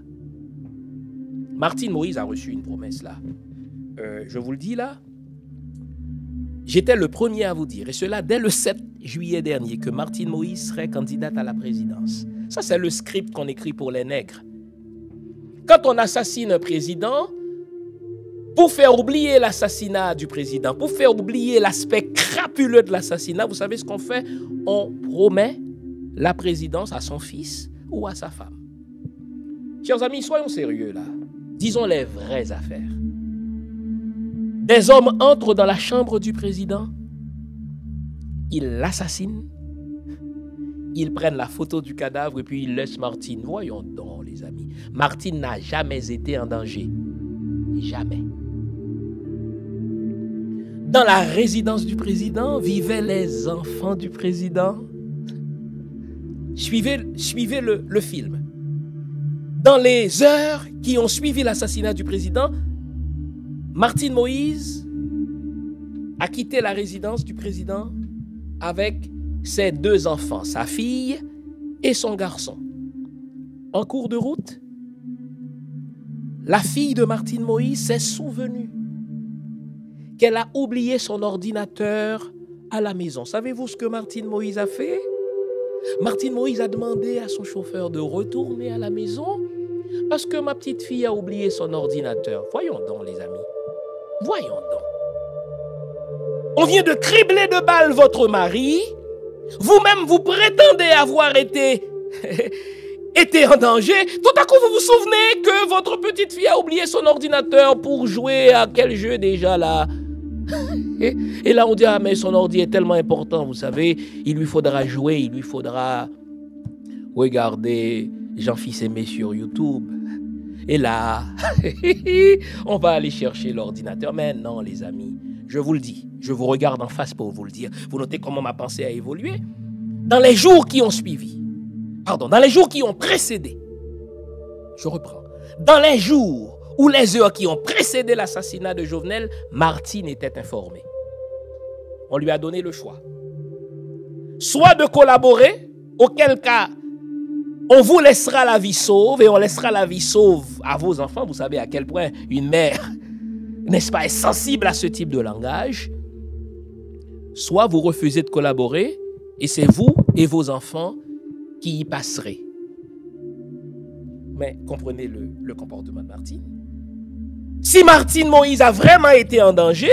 Martine Moïse a reçu une promesse là. Je vous le dis là. J'étais le premier à vous dire, et cela dès le 7 juillet dernier, que Martine Moïse serait candidate à la présidence. Ça, c'est le script qu'on écrit pour les nègres. Quand on assassine un président, pour faire oublier l'assassinat du président, pour faire oublier l'aspect crapuleux de l'assassinat, vous savez ce qu'on fait? On promet la présidence à son fils ou à sa femme. Chers amis, soyons sérieux là. Disons les vraies affaires. Des hommes entrent dans la chambre du président, ils l'assassinent, ils prennent la photo du cadavre et puis ils laissent Martine. Voyons donc les amis, Martine n'a jamais été en danger. Jamais. Dans la résidence du président vivaient les enfants du président. Suivez le film. Dans les heures qui ont suivi l'assassinat du président, Martine Moïse a quitté la résidence du président avec ses 2 enfants, sa fille et son garçon. En cours de route, la fille de Martine Moïse s'est souvenue qu'elle a oublié son ordinateur à la maison. Savez-vous ce que Martine Moïse a fait? Martine Moïse a demandé à son chauffeur de retourner à la maison parce que ma petite fille a oublié son ordinateur. Voyons donc les amis. Voyons donc. On vient de cribler de balles votre mari. Vous-même, vous prétendez avoir été en danger. Tout à coup, vous vous souvenez que votre petite fille a oublié son ordinateur pour jouer à quel jeu déjà là? Et là, on dit, ah mais son ordi est tellement important, vous savez, il lui faudra jouer, il lui faudra regarder Jean-Fils Aimé sur YouTube. Et là, on va aller chercher l'ordinateur. Mais non, les amis, je vous le dis, je vous regarde en face pour vous le dire. Vous notez comment ma pensée a évolué? Dans les jours qui ont suivi, dans les jours qui ont précédé, je reprends, dans les jours ou les heures qui ont précédé l'assassinat de Jovenel, Martine était informée. On lui a donné le choix. Soit de collaborer, auquel cas, on vous laissera la vie sauve et on laissera la vie sauve à vos enfants. Vous savez à quel point une mère, n'est-ce pas, est sensible à ce type de langage. Soit vous refusez de collaborer et c'est vous et vos enfants qui y passerez. Mais comprenez le comportement de Martine. Si Martine Moïse a vraiment été en danger,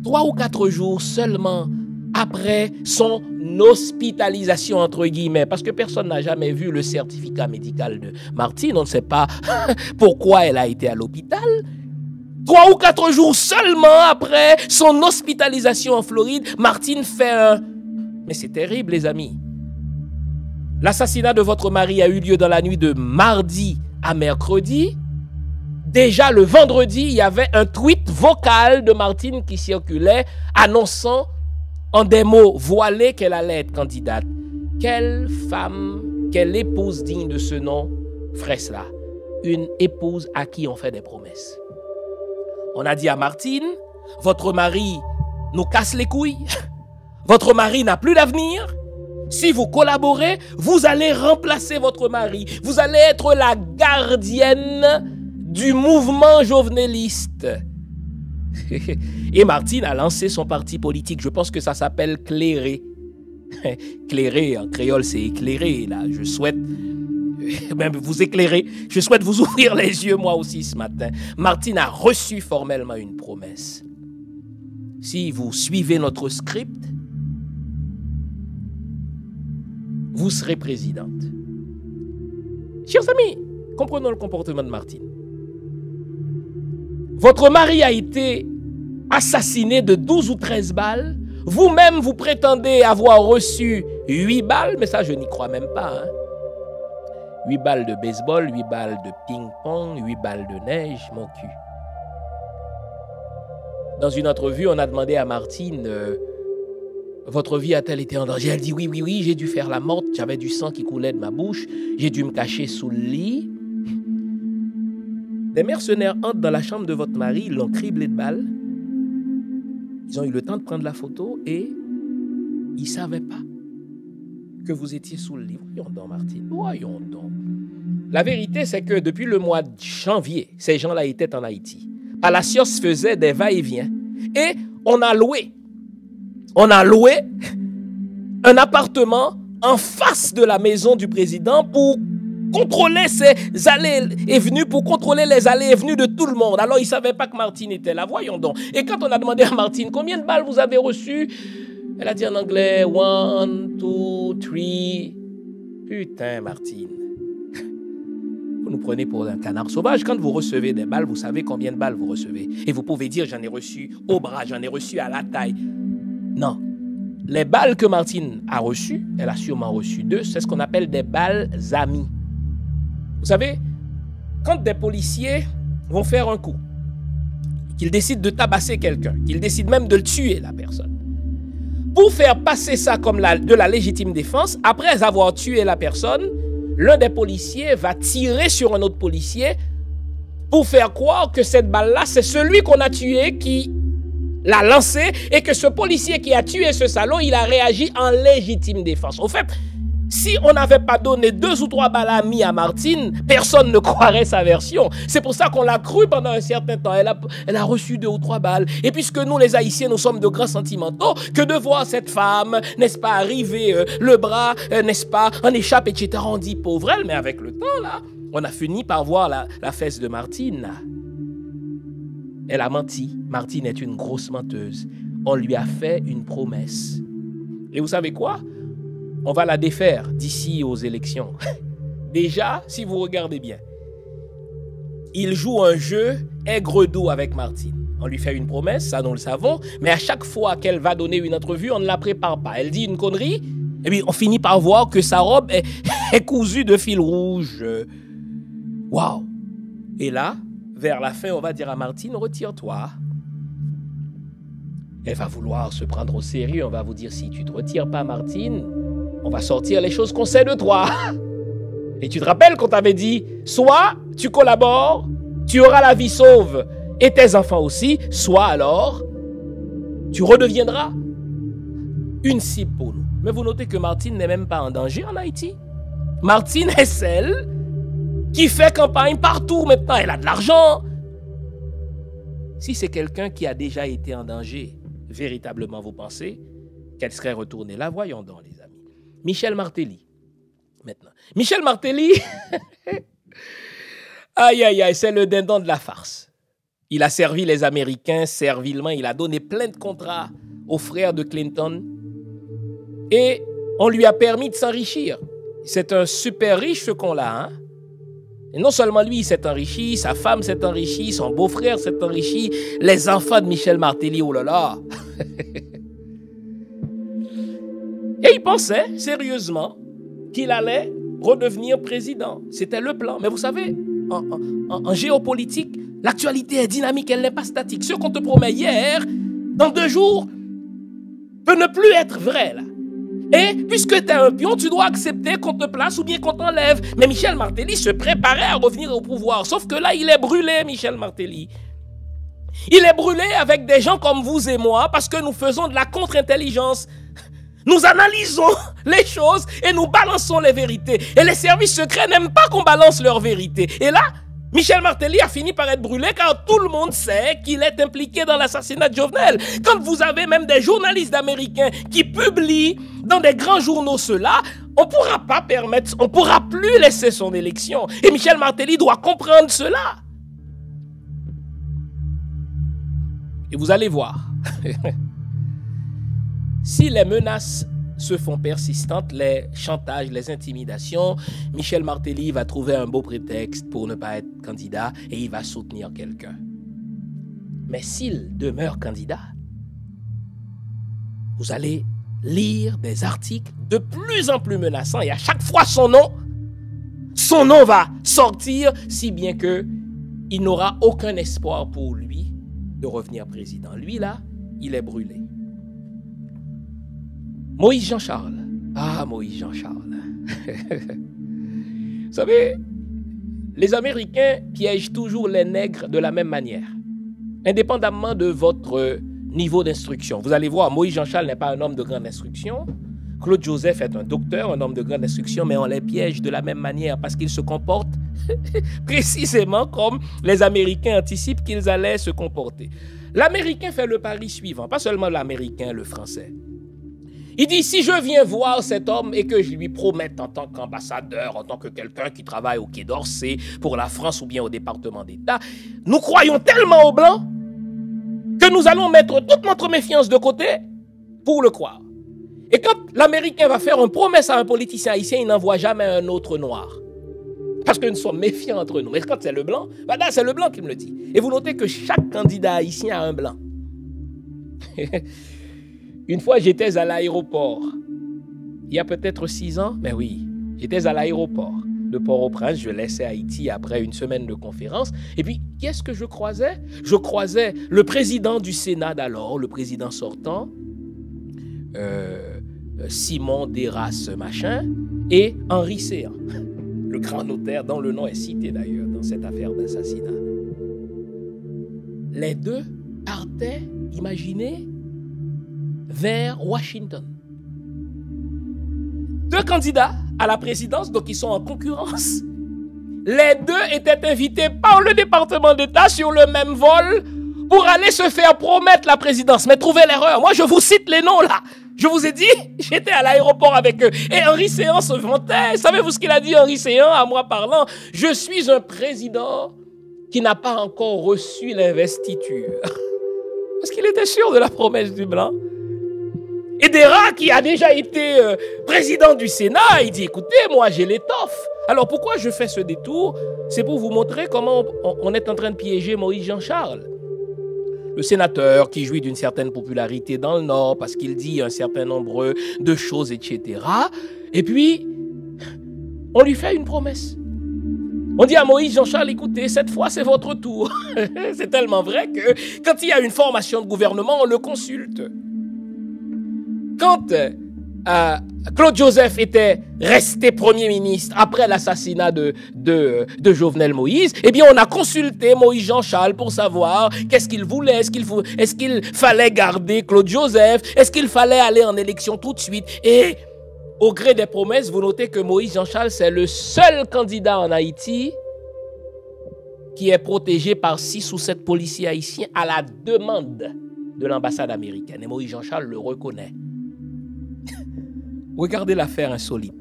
3 ou 4 jours seulement après son hospitalisation, entre guillemets, parce que personne n'a jamais vu le certificat médical de Martine, on ne sait pas pourquoi elle a été à l'hôpital. 3 ou 4 jours seulement après son hospitalisation en Floride, Martine fait un... Mais c'est terrible, les amis. L'assassinat de votre mari a eu lieu dans la nuit de mardi à mercredi. Déjà le vendredi, il y avait un tweet vocal de Martine qui circulait annonçant en des mots voilés qu'elle allait être candidate. Quelle femme, quelle épouse digne de ce nom ferait cela? Une épouse à qui on fait des promesses. On a dit à Martine, votre mari nous casse les couilles, votre mari n'a plus d'avenir. Si vous collaborez, vous allez remplacer votre mari. Vous allez être la gardienne du mouvement joveneliste. Et Martine a lancé son parti politique. Je pense que ça s'appelle Clairer. Clairer en créole, c'est éclairer. Là, je souhaite même vous éclairer. Je souhaite vous ouvrir les yeux moi aussi ce matin. Martine a reçu formellement une promesse. Si vous suivez notre script, vous serez présidente. Chers amis, comprenons le comportement de Martine. Votre mari a été assassiné de 12 ou 13 balles. Vous-même, vous prétendez avoir reçu 8 balles, mais ça, je n'y crois même pas. 8 balles de baseball, 8 balles de ping-pong, 8 balles de neige, mon cul. Dans une entrevue, on a demandé à Martine, votre vie a-t-elle été en danger? Elle dit oui, j'ai dû faire la morte, j'avais du sang qui coulait de ma bouche, j'ai dû me cacher sous le lit. Des mercenaires entrent dans la chambre de votre mari, l'ont criblé de balles. Ils ont eu le temps de prendre la photo et ils ne savaient pas que vous étiez sous le lit. Voyons donc, Martine, voyons donc. La vérité, c'est que depuis le mois de janvier, ces gens-là étaient en Haïti. Palacios faisait des va-et-vient. Et on a loué un appartement en face de la maison du président pour contrôler ses allées et venues, pour contrôler les allées et venues de tout le monde. Alors, ils ne savaient pas que Martine était là. Voyons donc. Et quand on a demandé à Martine, combien de balles vous avez reçues? Elle a dit en anglais, 1, 2, 3. Putain, Martine. Vous nous prenez pour un canard sauvage. Quand vous recevez des balles, vous savez combien de balles vous recevez. Et vous pouvez dire, j'en ai reçu au bras, j'en ai reçu à la taille. Non. Les balles que Martine a reçues, elle a sûrement reçu 2, c'est ce qu'on appelle des balles amies. Vous savez, quand des policiers vont faire un coup, qu'ils décident de tabasser quelqu'un, qu'ils décident même de le tuer, la personne, pour faire passer ça comme de la légitime défense, après avoir tué la personne, l'un des policiers va tirer sur un autre policier pour faire croire que cette balle-là, c'est celui qu'on a tué qui l'a lancé et que ce policier qui a tué ce salaud, il a réagi en légitime défense. Au fait, si on n'avait pas donné 2 ou 3 balles amies à Martine, personne ne croirait sa version. C'est pour ça qu'on l'a cru pendant un certain temps. Elle a reçu 2 ou 3 balles. Et puisque nous, les Haïtiens, nous sommes de grands sentimentaux, que de voir cette femme, n'est-ce pas, arriver le bras, n'est-ce pas, en échappe, etc. On dit pauvre elle, mais avec le temps, là, on a fini par voir la fesse de Martine, là. Elle a menti. Martine est une grosse menteuse. On lui a fait une promesse. Et vous savez quoi? On va la défaire d'ici aux élections. Déjà, si vous regardez bien, il joue un jeu aigre-doux avec Martine. On lui fait une promesse, ça nous le savons, mais à chaque fois qu'elle va donner une entrevue, on ne la prépare pas. Elle dit une connerie, et puis on finit par voir que sa robe est cousue de fil rouge. Waouh! Et là, vers la fin, on va dire à Martine, retire-toi. Elle va vouloir se prendre au sérieux. On va vous dire, si tu ne te retires pas, Martine, on va sortir les choses qu'on sait de toi. Et tu te rappelles qu'on t'avait dit, soit tu collabores, tu auras la vie sauve et tes enfants aussi, soit alors, tu redeviendras une cible pour nous. Mais vous notez que Martine n'est même pas en danger en Haïti. Martine est celle qui fait campagne partout maintenant. Elle a de l'argent. Si c'est quelqu'un qui a déjà été en danger, véritablement, vous pensez qu'elle serait retournée là? Voyons donc, les amis. Michel Martelly, maintenant. Michel Martelly, aïe, c'est le dindon de la farce. Il a servi les Américains servilement. Il a donné plein de contrats aux frères de Clinton. Et on lui a permis de s'enrichir. C'est un super riche, ce con-là, hein? Et non seulement lui, il s'est enrichi, sa femme s'est enrichie, son beau-frère s'est enrichi, les enfants de Michel Martelly, oh là là. Et il pensait sérieusement qu'il allait redevenir président. C'était le plan. Mais vous savez, en géopolitique, l'actualité est dynamique, elle n'est pas statique. Ce qu'on te promet hier, dans 2 jours, peut ne plus être vrai là. Et puisque tu es un pion, tu dois accepter qu'on te place ou bien qu'on t'enlève. Mais Michel Martelly se préparait à revenir au pouvoir. Sauf que là, il est brûlé, Michel Martelly. Il est brûlé avec des gens comme vous et moi parce que nous faisons de la contre-intelligence. Nous analysons les choses et nous balançons les vérités. Et les services secrets n'aiment pas qu'on balance leurs vérités. Et là, Michel Martelly a fini par être brûlé car tout le monde sait qu'il est impliqué dans l'assassinat de Jovenel. Quand vous avez même des journalistes américains qui publient dans des grands journaux cela, on ne pourra plus laisser son élection. Et Michel Martelly doit comprendre cela. Et vous allez voir, si les menaces se font persistantes, les chantages, les intimidations, Michel Martelly va trouver un beau prétexte pour ne pas être candidat et il va soutenir quelqu'un. Mais s'il demeure candidat, vous allez lire des articles de plus en plus menaçants et à chaque fois son nom va sortir, si bien que il n'aura aucun espoir pour lui de revenir président. Lui là, il est brûlé. Moïse Jean-Charles. Ah, Moïse Jean-Charles. Vous savez, les Américains piègent toujours les nègres de la même manière, indépendamment de votre niveau d'instruction. Vous allez voir, Moïse Jean-Charles n'est pas un homme de grande instruction. Claude Joseph est un docteur, un homme de grande instruction, mais on les piège de la même manière parce qu'ils se comportent précisément comme les Américains anticipent qu'ils allaient se comporter. L'Américain fait le pari suivant, pas seulement l'Américain, le Français. Il dit, si je viens voir cet homme et que je lui promette en tant qu'ambassadeur, en tant que quelqu'un qui travaille au Quai d'Orsay, pour la France ou bien au département d'État, nous croyons tellement aux Blancs que nous allons mettre toute notre méfiance de côté pour le croire. Et quand l'Américain va faire une promesse à un politicien haïtien, il n'envoie jamais un autre noir. Parce que nous sommes méfiants entre nous. Mais quand c'est le Blanc, ben là, c'est le Blanc qui me le dit. Et vous notez que chaque candidat haïtien a un Blanc. Une fois, j'étais à l'aéroport. Il y a peut-être 6 ans, mais oui, j'étais à l'aéroport de Port-au-Prince. Je laissais Haïti après une semaine de conférence. Et puis, qu'est-ce que je croisais? Je croisais le président du Sénat d'alors, le président sortant, Simon Desras machin, et Henri Séan, le grand notaire dont le nom est cité d'ailleurs dans cette affaire d'assassinat. Les deux partaient, imaginez, vers Washington. 2 candidats à la présidence, donc ils sont en concurrence. Les 2 étaient invités par le département d'État sur le même vol pour aller se faire promettre la présidence. Mais trouvez l'erreur. Moi, je vous cite les noms là. Je vous ai dit, j'étais à l'aéroport avec eux. Et Henri Séan se vantait. Savez-vous ce qu'il a dit, Henri Séan, à moi parlant? Je suis un président qui n'a pas encore reçu l'investiture. Parce qu'il était sûr de la promesse du Blanc. Et Desras, qui a déjà été président du Sénat, il dit, écoutez, moi j'ai l'étoffe. Alors pourquoi je fais ce détour? C'est pour vous montrer comment on est en train de piéger Moïse Jean-Charles. Le sénateur qui jouit d'une certaine popularité dans le Nord parce qu'il dit un certain nombre de choses, etc. Et puis, on lui fait une promesse. On dit à Moïse Jean-Charles, écoutez, cette fois c'est votre tour. C'est tellement vrai que quand il y a une formation de gouvernement, on le consulte. Quand Claude Joseph était resté Premier ministre après l'assassinat de Jovenel Moïse, eh bien on a consulté Moïse Jean-Charles pour savoir qu'est-ce qu'il voulait, est-ce qu'il fallait garder Claude Joseph, est-ce qu'il fallait aller en élection tout de suite. Et au gré des promesses, vous notez que Moïse Jean-Charles, c'est le seul candidat en Haïti qui est protégé par 6 ou 7 policiers haïtiens à la demande de l'ambassade américaine. Et Moïse Jean-Charles le reconnaît. Regardez l'affaire insolite.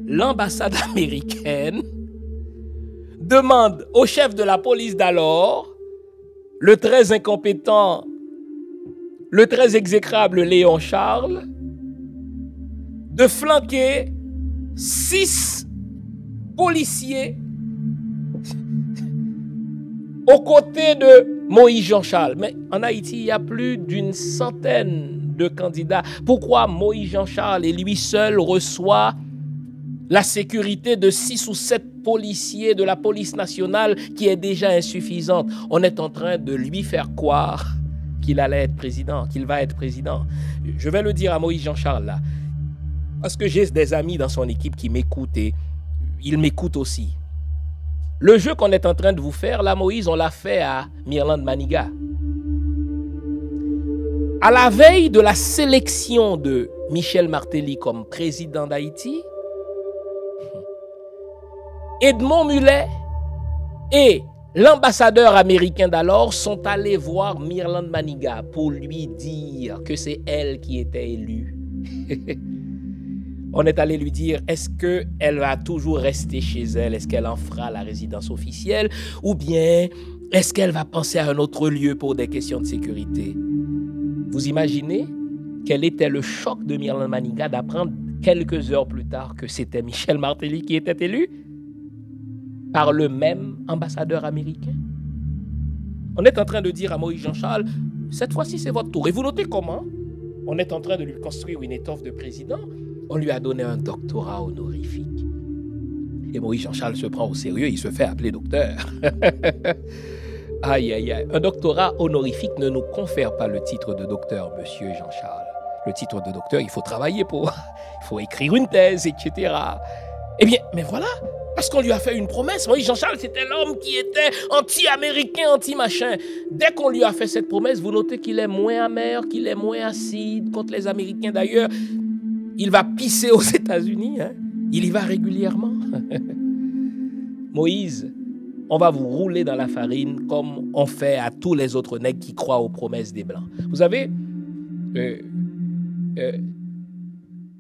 L'ambassade américaine demande au chef de la police d'alors, le très incompétent, le très exécrable Léon Charles, de flanquer 6 policiers aux côtés de Moïse Jean-Charles. Mais en Haïti, il y a plus d'une centaine de candidats. Pourquoi Moïse Jean-Charles et lui seul reçoit la sécurité de 6 ou 7 policiers de la police nationale qui est déjà insuffisante. On est en train de lui faire croire qu'il allait être président, qu'il va être président. Je vais le dire à Moïse Jean-Charles là, parce que j'ai des amis dans son équipe qui m'écoutent et ils m'écoutent aussi. Le jeu qu'on est en train de vous faire là, Moïse, on l'a fait à Mirland Maniga. À la veille de la sélection de Michel Martelly comme président d'Haïti, Edmond Mulet et l'ambassadeur américain d'alors sont allés voir Mirland Maniga pour lui dire que c'est elle qui était élue. On est allé lui dire, est-ce qu'elle va toujours rester chez elle? Est-ce qu'elle en fera la résidence officielle? Ou bien, est-ce qu'elle va penser à un autre lieu pour des questions de sécurité? Vous imaginez quel était le choc de Mirland Maniga d'apprendre quelques heures plus tard que c'était Michel Martelly qui était élu par le même ambassadeur américain? On est en train de dire à Moïse Jean-Charles, cette fois-ci c'est votre tour. Et vous notez comment on est en train de lui construire une étoffe de président. On lui a donné un doctorat honorifique. Et Moïse Jean-Charles se prend au sérieux, il se fait appeler docteur. Aïe, aïe, aïe. Un doctorat honorifique ne nous confère pas le titre de docteur, monsieur Jean-Charles. Le titre de docteur, il faut travailler pour. Il faut écrire une thèse, etc. Eh bien, mais voilà, parce qu'on lui a fait une promesse. Moïse Jean-Charles, c'était l'homme qui était anti-américain, anti-machin. Dès qu'on lui a fait cette promesse, vous notez qu'il est moins amer, qu'il est moins acide contre les Américains. D'ailleurs, il va pisser aux États-Unis. Hein. Il y va régulièrement. Moïse, on va vous rouler dans la farine comme on fait à tous les autres nègres qui croient aux promesses des Blancs. Vous savez,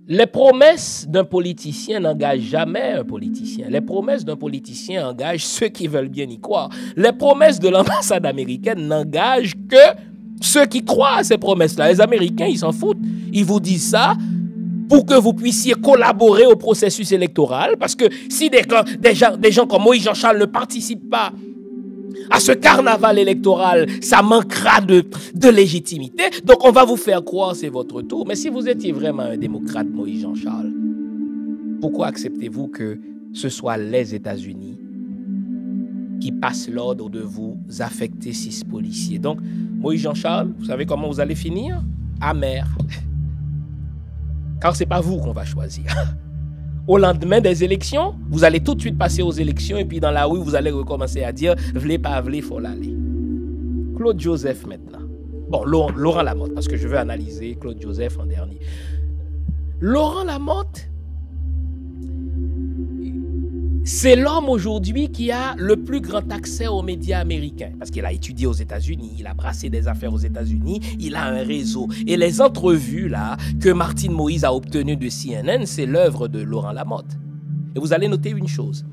les promesses d'un politicien n'engagent jamais un politicien. Les promesses d'un politicien engagent ceux qui veulent bien y croire. Les promesses de l'ambassade américaine n'engagent que ceux qui croient à ces promesses-là. Les Américains, ils s'en foutent. Ils vous disent ça pour que vous puissiez collaborer au processus électoral. Parce que si des gens comme Moïse Jean-Charles ne participent pas à ce carnaval électoral, ça manquera de légitimité. Donc on va vous faire croire c'est votre tour. Mais si vous étiez vraiment un démocrate, Moïse Jean-Charles, pourquoi acceptez-vous que ce soit les États-Unis qui passent l'ordre de vous affecter 6 policiers? Donc Moïse Jean-Charles, vous savez comment vous allez finir? Amer. Car ce n'est pas vous qu'on va choisir. Au lendemain des élections, vous allez tout de suite passer aux élections et puis dans la rue, vous allez recommencer à dire « V'lez pas, v'lez, faut l'aller ». Claude Joseph maintenant. Bon, Laurent Lamotte, parce que je veux analyser Claude Joseph en dernier. Laurent Lamotte, c'est l'homme aujourd'hui qui a le plus grand accès aux médias américains. Parce qu'il a étudié aux États-Unis, il a brassé des affaires aux États-Unis, il a un réseau. Et les entrevues là, que Martine Moïse a obtenues de CNN, c'est l'œuvre de Laurent Lamotte. Et vous allez noter une chose.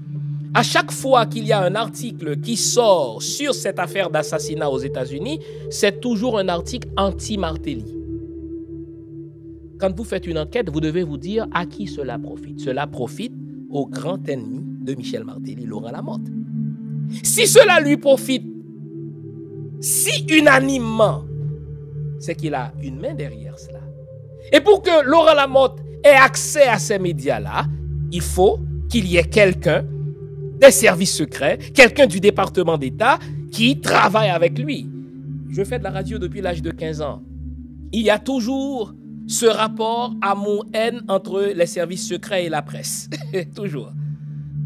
À chaque fois qu'il y a un article qui sort sur cette affaire d'assassinat aux États-Unis, c'est toujours un article anti-Martelly. Quand vous faites une enquête, vous devez vous dire à qui cela profite. Cela profite au grand ennemi de Michel Martelly, Laurent Lamotte. Si cela lui profite, si unanimement, c'est qu'il a une main derrière cela. Et pour que Laurent Lamotte ait accès à ces médias-là, il faut qu'il y ait quelqu'un des services secrets, quelqu'un du département d'État qui travaille avec lui. Je fais de la radio depuis l'âge de 15 ans. Il y a toujours ce rapport amour-haine entre les services secrets et la presse. Toujours.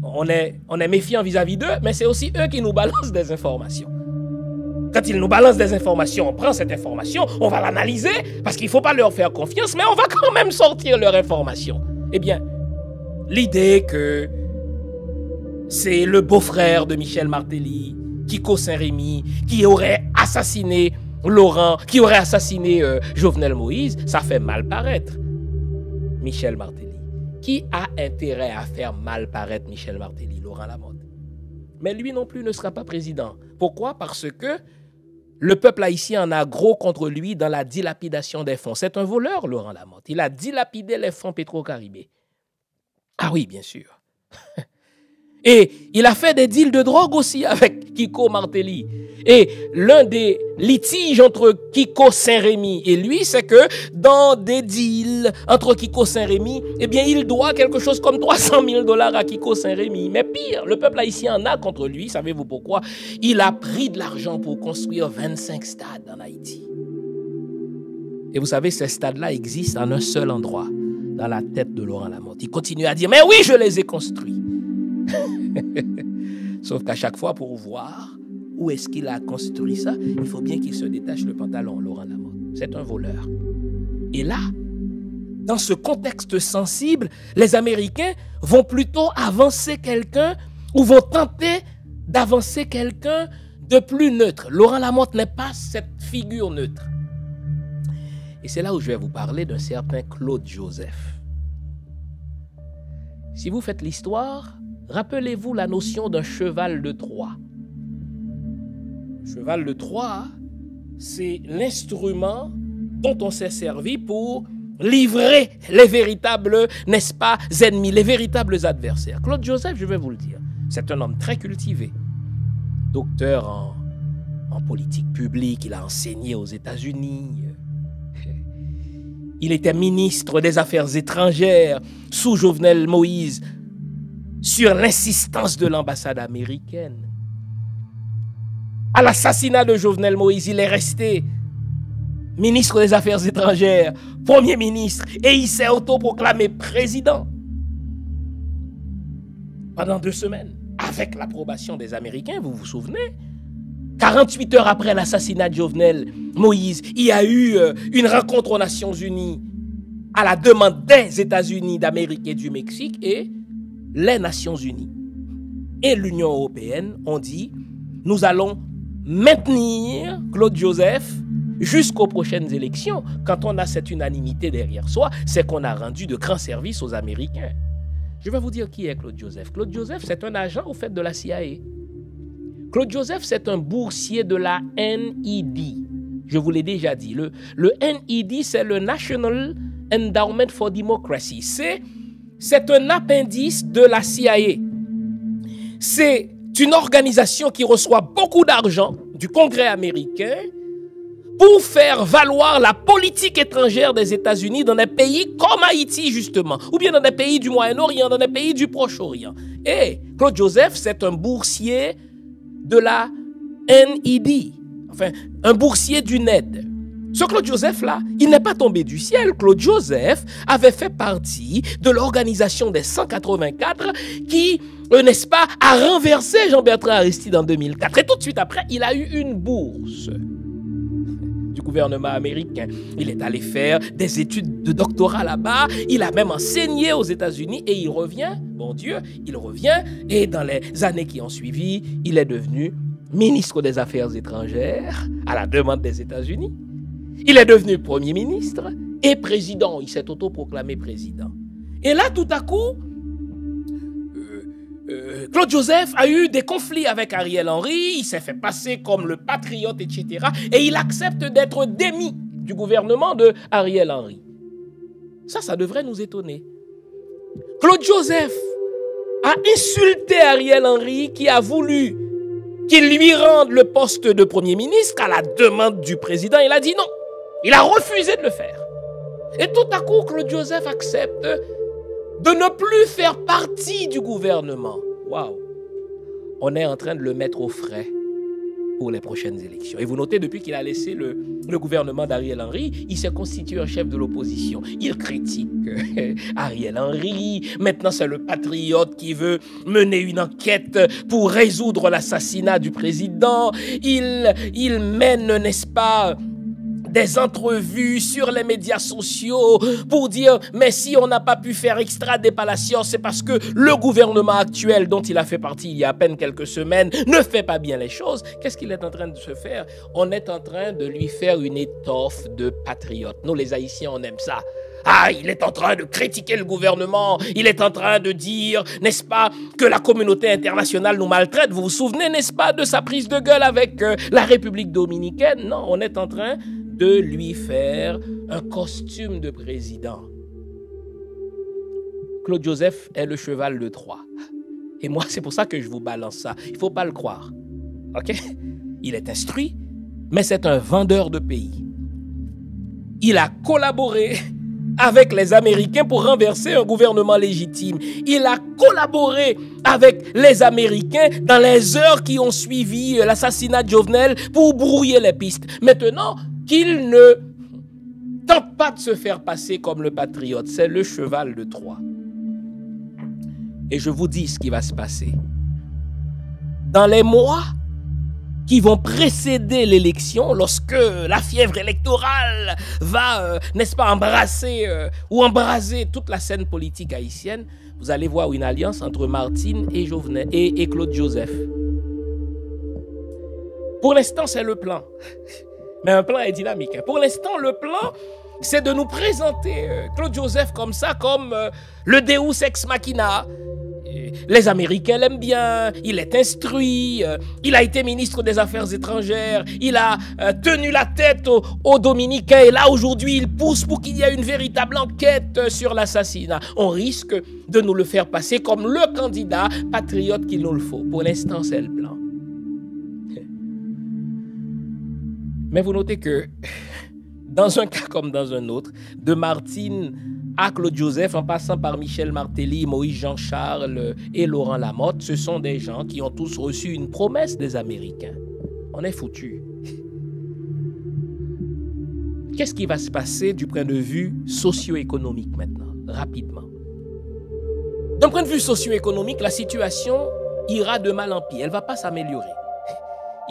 On est méfiant vis-à-vis d'eux, mais c'est aussi eux qui nous balancent des informations. Quand ils nous balancent des informations, on prend cette information, on va l'analyser, parce qu'il ne faut pas leur faire confiance, mais on va quand même sortir leur information. Eh bien, l'idée que c'est le beau-frère de Michel Martelly, Kiko Saint-Rémy, qui aurait assassiné Laurent, qui aurait assassiné Jovenel Moïse, ça fait mal paraître Michel Martelly. Qui a intérêt à faire mal paraître Michel Martelly? Laurent Lamotte. Mais lui non plus ne sera pas président. Pourquoi? Parce que le peuple haïtien en a gros contre lui dans la dilapidation des fonds. C'est un voleur, Laurent Lamotte. Il a dilapidé les fonds Petro-Caribé. Ah oui, bien sûr. Et il a fait des deals de drogue aussi avec Kiko Martelly. Et l'un des litiges entre Kiko Saint-Rémy et lui, c'est que dans des deals entre Kiko Saint-Rémy, eh bien, il doit quelque chose comme 300 000 $ à Kiko Saint-Rémy. Mais pire, le peuple haïtien en a contre lui. Savez-vous pourquoi? Il a pris de l'argent pour construire 25 stades en Haïti. Et vous savez, ces stades-là existent en un seul endroit, dans la tête de Laurent Lamotte. Il continue à dire, mais oui, je les ai construits. Sauf qu'à chaque fois, pour voir où est-ce qu'il a construit ça, il faut bien qu'il se détache le pantalon, Laurent Lamotte. C'est un voleur. Et là, dans ce contexte sensible, les Américains vont plutôt avancer quelqu'un ou vont tenter d'avancer quelqu'un de plus neutre. Laurent Lamotte n'est pas cette figure neutre. Et c'est là où je vais vous parler d'un certain Claude Joseph. Si vous faites l'histoire, rappelez-vous la notion d'un cheval de Troie. Le cheval de Troie, c'est l'instrument dont on s'est servi pour livrer les véritables, n'est-ce pas, ennemis, les véritables adversaires. Claude Joseph, je vais vous le dire, c'est un homme très cultivé, docteur en politique publique, il a enseigné aux États-Unis. Il était ministre des Affaires étrangères sous Jovenel Moïse sur l'insistance de l'ambassade américaine. À l'assassinat de Jovenel Moïse, il est resté ministre des Affaires étrangères, premier ministre, et il s'est autoproclamé président pendant 2 semaines, avec l'approbation des Américains, vous vous souvenez? 48 heures après l'assassinat de Jovenel Moïse, il y a eu une rencontre aux Nations Unies à la demande des États-Unis d'Amérique et du Mexique, et les Nations Unies et l'Union européenne ont dit « Nous allons maintenir Claude Joseph jusqu'aux prochaines élections. » Quand on a cette unanimité derrière soi, c'est qu'on a rendu de grands services aux Américains. Je vais vous dire qui est Claude Joseph. Claude Joseph, c'est un agent au fait de la CIA. Claude Joseph, c'est un boursier de la NED. Je vous l'ai déjà dit. Le NED, c'est le National Endowment for Democracy. C'est un appendice de la CIA. C'est une organisation qui reçoit beaucoup d'argent du Congrès américain pour faire valoir la politique étrangère des États-Unis dans des pays comme Haïti, justement, ou bien dans des pays du Moyen-Orient, dans des pays du Proche-Orient. Et Claude Joseph, c'est un boursier de la NED, enfin, un boursier du NED. Ce Claude Joseph-là, il n'est pas tombé du ciel. Claude Joseph avait fait partie de l'organisation des 184 qui, n'est-ce pas, a renversé Jean-Bertrand Aristide en 2004. Et tout de suite après, il a eu une bourse du gouvernement américain. Il est allé faire des études de doctorat là-bas. Il a même enseigné aux États-Unis et il revient, bon Dieu, il revient. Et dans les années qui ont suivi, il est devenu ministre des Affaires étrangères à la demande des États-Unis. Il est devenu Premier ministre et président. Il s'est autoproclamé président. Et là, tout à coup, Claude Joseph a eu des conflits avec Ariel Henry. Il s'est fait passer comme le patriote, etc. Et il accepte d'être démis du gouvernement de Ariel Henry. Ça devrait nous étonner. Claude Joseph a insulté Ariel Henry qui a voulu qu'il lui rende le poste de Premier ministre à la demande du président. Il a dit non. Il a refusé de le faire. Et tout à coup, Claude Joseph accepte de ne plus faire partie du gouvernement. Waouh! On est en train de le mettre au frais pour les prochaines élections. Et vous notez, depuis qu'il a laissé le gouvernement d'Ariel Henry, il s'est constitué un chef de l'opposition. Il critique Ariel Henry. Maintenant, c'est le patriote qui veut mener une enquête pour résoudre l'assassinat du président. Il mène, n'est-ce pas, des entrevues sur les médias sociaux pour dire mais si on n'a pas pu faire extrader Palacios, c'est parce que le gouvernement actuel dont il a fait partie il y a à peine quelques semaines ne fait pas bien les choses. Qu'est-ce qu'il est en train de se faire? On est en train de lui faire une étoffe de patriote. Nous les Haïtiens, on aime ça. Ah, il est en train de critiquer le gouvernement, il est en train de dire, n'est-ce pas, que la communauté internationale nous maltraite. Vous vous souvenez, n'est-ce pas, de sa prise de gueule avec la République dominicaine? Non, on est en train de lui faire un costume de président. Claude Joseph est le cheval de Troie. Et moi, c'est pour ça que je vous balance ça. Il ne faut pas le croire. OK? Il est instruit, mais c'est un vendeur de pays. Il a collaboré avec les Américains pour renverser un gouvernement légitime. Il a collaboré avec les Américains dans les heures qui ont suivi l'assassinat de Jovenel pour brouiller les pistes. Maintenant, qu'il ne tente pas de se faire passer comme le patriote, c'est le cheval de Troie. Et je vous dis ce qui va se passer. Dans les mois qui vont précéder l'élection, lorsque la fièvre électorale va, n'est-ce pas, embraser toute la scène politique haïtienne, vous allez voir une alliance entre Martine et Jovenel et Claude Joseph. Pour l'instant, c'est le plan. Mais un plan est dynamique. Pour l'instant, le plan, c'est de nous présenter Claude Joseph comme ça, comme le Deus ex machina. Les Américains l'aiment bien, il est instruit, il a été ministre des Affaires étrangères, il a tenu la tête aux Dominicains et là aujourd'hui il pousse pour qu'il y ait une véritable enquête sur l'assassinat. On risque de nous le faire passer comme le candidat patriote qu'il nous le faut. Pour l'instant c'est le plan. Mais vous notez que dans un cas comme dans un autre, de Martine à Claude Joseph, en passant par Michel Martelly, Moïse Jean-Charles et Laurent Lamotte, ce sont des gens qui ont tous reçu une promesse des Américains. On est foutus. Qu'est-ce qui va se passer du point de vue socio-économique maintenant, rapidement? D'un point de vue socio-économique, la situation ira de mal en pis. Elle ne va pas s'améliorer.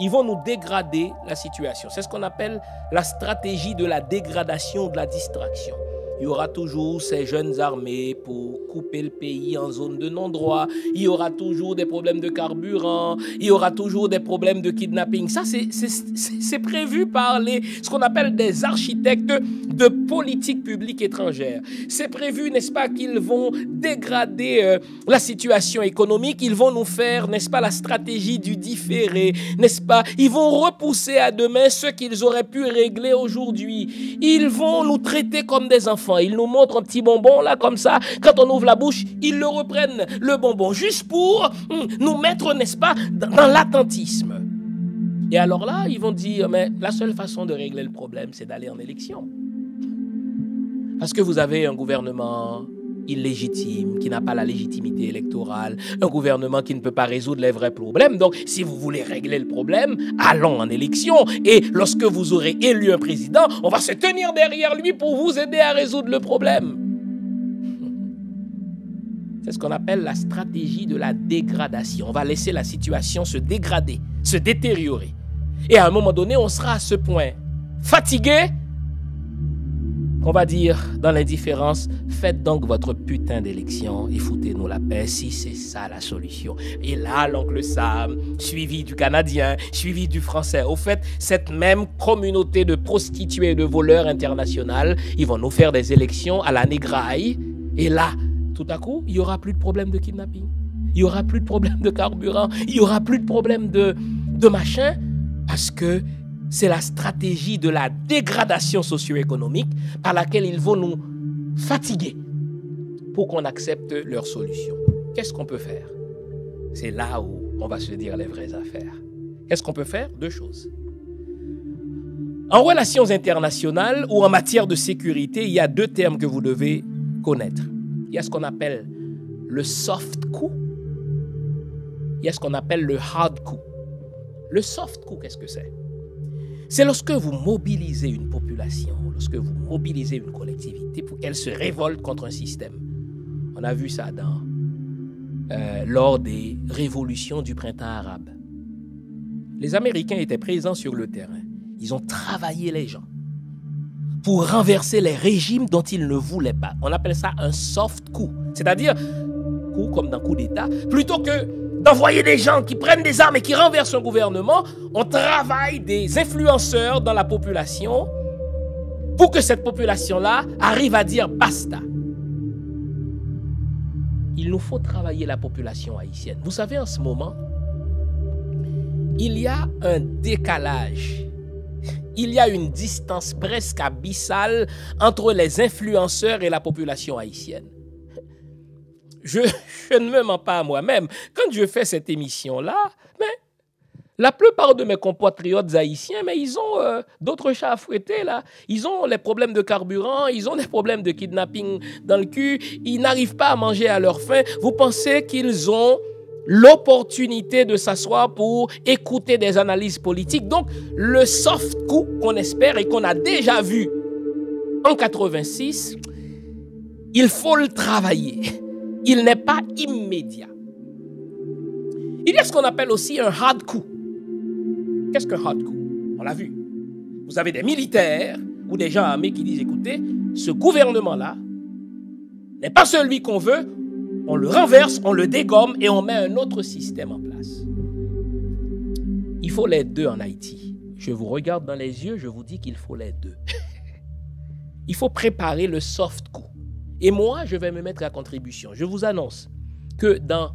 Ils vont nous dégrader la situation. C'est ce qu'on appelle la stratégie de la dégradation, de la distraction. Il y aura toujours ces jeunes armées pour couper le pays en zone de non-droit. Il y aura toujours des problèmes de carburant. Il y aura toujours des problèmes de kidnapping. Ça, c'est prévu par ce qu'on appelle des architectes de politique publique étrangère. C'est prévu, n'est-ce pas, qu'ils vont dégrader la situation économique. Ils vont nous faire, n'est-ce pas, la stratégie du différé, n'est-ce pas? Ils vont repousser à demain ce qu'ils auraient pu régler aujourd'hui. Ils vont nous traiter comme des enfants. Ils nous montrent un petit bonbon là comme ça. Quand on ouvre la bouche, ils le reprennent, le bonbon, juste pour nous mettre, n'est-ce pas, dans l'attentisme. Et alors là, ils vont dire, mais la seule façon de régler le problème, c'est d'aller en élection. Parce que vous avez un gouvernement illégitime, qui n'a pas la légitimité électorale, un gouvernement qui ne peut pas résoudre les vrais problèmes. Donc, si vous voulez régler le problème, allons en élection. Et lorsque vous aurez élu un président, on va se tenir derrière lui pour vous aider à résoudre le problème. C'est ce qu'on appelle la stratégie de la dégradation. On va laisser la situation se dégrader, se détériorer. Et à un moment donné, on sera à ce point fatigué, on va dire dans l'indifférence, faites donc votre putain d'élection et foutez-nous la paix si c'est ça la solution. Et là, l'oncle Sam, suivi du Canadien, suivi du Français. Au fait, cette même communauté de prostituées et de voleurs internationaux, ils vont nous faire des élections à la négraille. Et là, tout à coup, il n'y aura plus de problème de kidnapping. Il n'y aura plus de problème de carburant. Il n'y aura plus de problème de machin. Parce que c'est la stratégie de la dégradation socio-économique par laquelle ils vont nous fatiguer pour qu'on accepte leur solution. Qu'est-ce qu'on peut faire? C'est là où on va se dire les vraies affaires. Qu'est-ce qu'on peut faire? Deux choses. En relations internationales ou en matière de sécurité, il y a deux termes que vous devez connaître. Il y a ce qu'on appelle le soft coup. Il y a ce qu'on appelle le hard coup. Le soft coup, qu'est-ce que c'est? C'est lorsque vous mobilisez une population, lorsque vous mobilisez une collectivité pour qu'elle se révolte contre un système. On a vu ça lors des révolutions du printemps arabe. Les Américains étaient présents sur le terrain. Ils ont travaillé les gens pour renverser les régimes dont ils ne voulaient pas. On appelle ça un soft coup. C'est-à-dire, coup comme dans coup d'État, plutôt que d'envoyer des gens qui prennent des armes et qui renversent un gouvernement, on travaille des influenceurs dans la population pour que cette population-là arrive à dire basta. Il nous faut travailler la population haïtienne. Vous savez, en ce moment, il y a un décalage. Il y a une distance presque abyssale entre les influenceurs et la population haïtienne. je ne me mens pas à moi-même. Quand je fais cette émission-là, mais la plupart de mes compatriotes haïtiens, mais ils ont d'autres chats à fouetter, là. Ils ont les problèmes de carburant, ils ont des problèmes de kidnapping dans le cul, ils n'arrivent pas à manger à leur faim. Vous pensez qu'ils ont l'opportunité de s'asseoir pour écouter des analyses politiques? Donc, le soft coup qu'on espère et qu'on a déjà vu en 86, il faut le travailler. Il n'est pas immédiat. Il y a ce qu'on appelle aussi un hard coup. Qu'est-ce qu'un hard coup? On l'a vu. Vous avez des militaires ou des gens armés qui disent, écoutez, ce gouvernement-là n'est pas celui qu'on veut, on le renverse, on le dégomme et on met un autre système en place. Il faut les deux en Haïti. Je vous regarde dans les yeux, je vous dis qu'il faut les deux. Il faut préparer le soft coup. Et moi, je vais me mettre à contribution. Je vous annonce que dans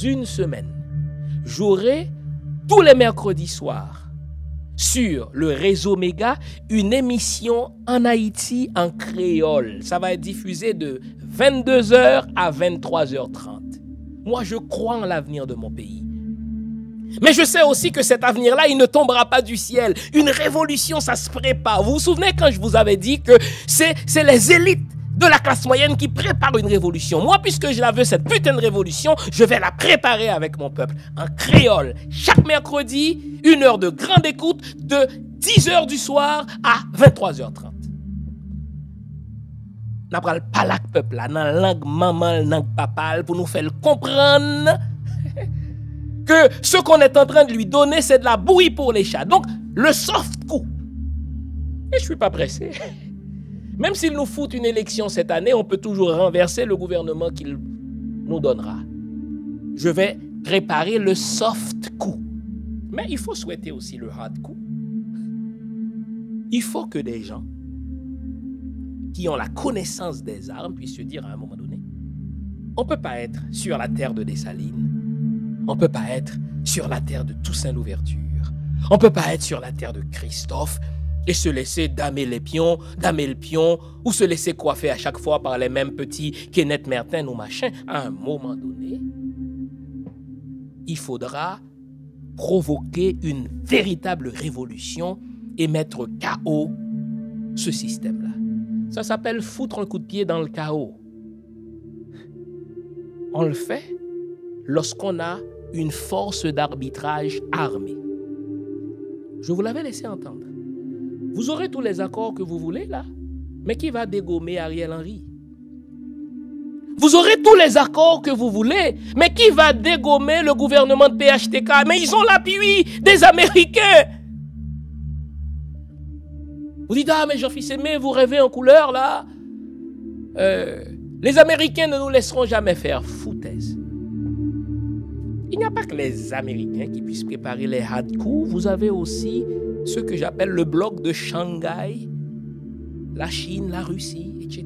une semaine, j'aurai tous les mercredis soirs sur le réseau Méga une émission en Haïti en créole. Ça va être diffusé de 22h à 23h30. Moi, je crois en l'avenir de mon pays. Mais je sais aussi que cet avenir-là, il ne tombera pas du ciel. Une révolution, ça se prépare. Vous vous souvenez quand je vous avais dit que c'est les élites de la classe moyenne qui préparent une révolution. Moi, puisque je la veux, cette putain de révolution, je vais la préparer avec mon peuple. En créole, chaque mercredi, 1 heure de grande écoute de 10h du soir à 23h30. N'a pas le palak peuple là, dans la langue maman, langue papa, pour nous faire comprendre que ce qu'on est en train de lui donner, c'est de la bouillie pour les chats. Donc, le soft coup. Et je ne suis pas pressé. Même s'il nous fout une élection cette année, on peut toujours renverser le gouvernement qu'il nous donnera. Je vais préparer le soft coup. Mais il faut souhaiter aussi le hard coup. Il faut que des gens qui ont la connaissance des armes puissent se dire à un moment donné, on ne peut pas être sur la terre de Dessalines, on ne peut pas être sur la terre de Toussaint Louverture, on ne peut pas être sur la terre de Christophe et se laisser damer le pion, ou se laisser coiffer à chaque fois par les mêmes petits Kenneth Mertin ou machin. À un moment donné, il faudra provoquer une véritable révolution et mettre KO ce système-là. Ça s'appelle foutre un coup de pied dans le chaos. On le fait lorsqu'on a une force d'arbitrage armée. Je vous l'avais laissé entendre. Vous aurez tous les accords que vous voulez là, mais qui va dégommer Ariel Henry? Vous aurez tous les accords que vous voulez, mais qui va dégommer le gouvernement de PHTK? Mais ils ont l'appui des Américains. Vous dites, ah mais Jean-Fils Aimé, vous rêvez en couleur là. Les Américains ne nous laisseront jamais faire. Foutaise. Il n'y a pas que les Américains qui puissent préparer les hard coups. Vous avez aussi ce que j'appelle le bloc de Shanghai, la Chine, la Russie, etc.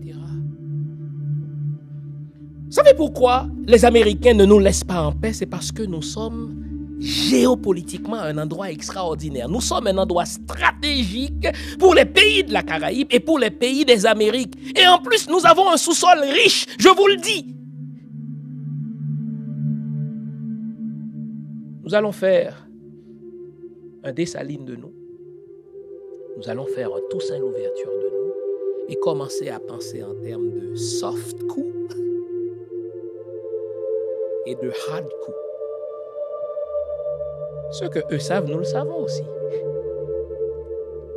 Vous savez pourquoi les Américains ne nous laissent pas en paix? C'est parce que nous sommes géopolitiquement un endroit extraordinaire. Nous sommes un endroit stratégique pour les pays de la Caraïbe et pour les pays des Amériques. Et en plus, nous avons un sous-sol riche, je vous le dis. Nous allons faire un Dessalines de nous. Nous allons faire un Toussaint Louverture de nous et commencer à penser en termes de soft coup et de hard coup. Ce que eux savent, nous le savons aussi.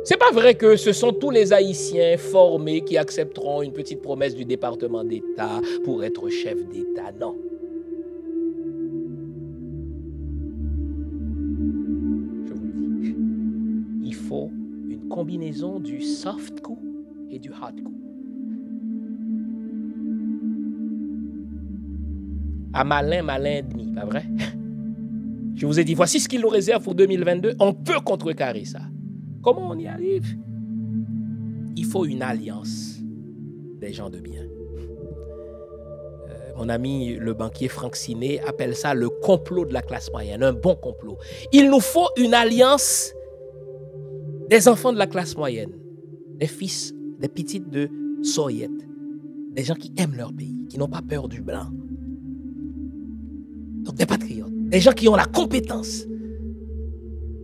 C'est pas vrai que ce sont tous les Haïtiens formés qui accepteront une petite promesse du département d'État pour être chef d'État. Non. Je vous le dis. Il faut une combinaison du soft coup et du hard coup. À malin, malin demi, pas vrai? Je vous ai dit, voici ce qu'il nous réserve pour 2022. On peut contrecarrer ça. Comment on y arrive? Il faut une alliance des gens de bien. Mon ami, le banquier Franck Siné, appelle ça le complot de la classe moyenne, un bon complot. Il nous faut une alliance des enfants de la classe moyenne, des fils, des petites de Soviet, des gens qui aiment leur pays, qui n'ont pas peur du blanc. Donc des patriotes, des gens qui ont la compétence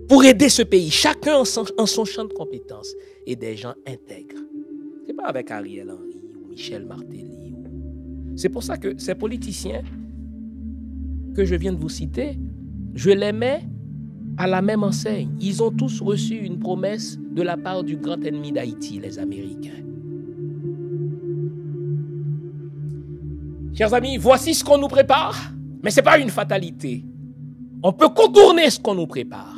pour aider ce pays, chacun en son champ de compétences, et des gens intègres. Ce n'est pas avec Ariel Henry ou Michel Martelly. C'est pour ça que ces politiciens que je viens de vous citer, je les mets à la même enseigne. Ils ont tous reçu une promesse de la part du grand ennemi d'Haïti, les Américains. Chers amis, voici ce qu'on nous prépare, mais ce n'est pas une fatalité. On peut contourner ce qu'on nous prépare.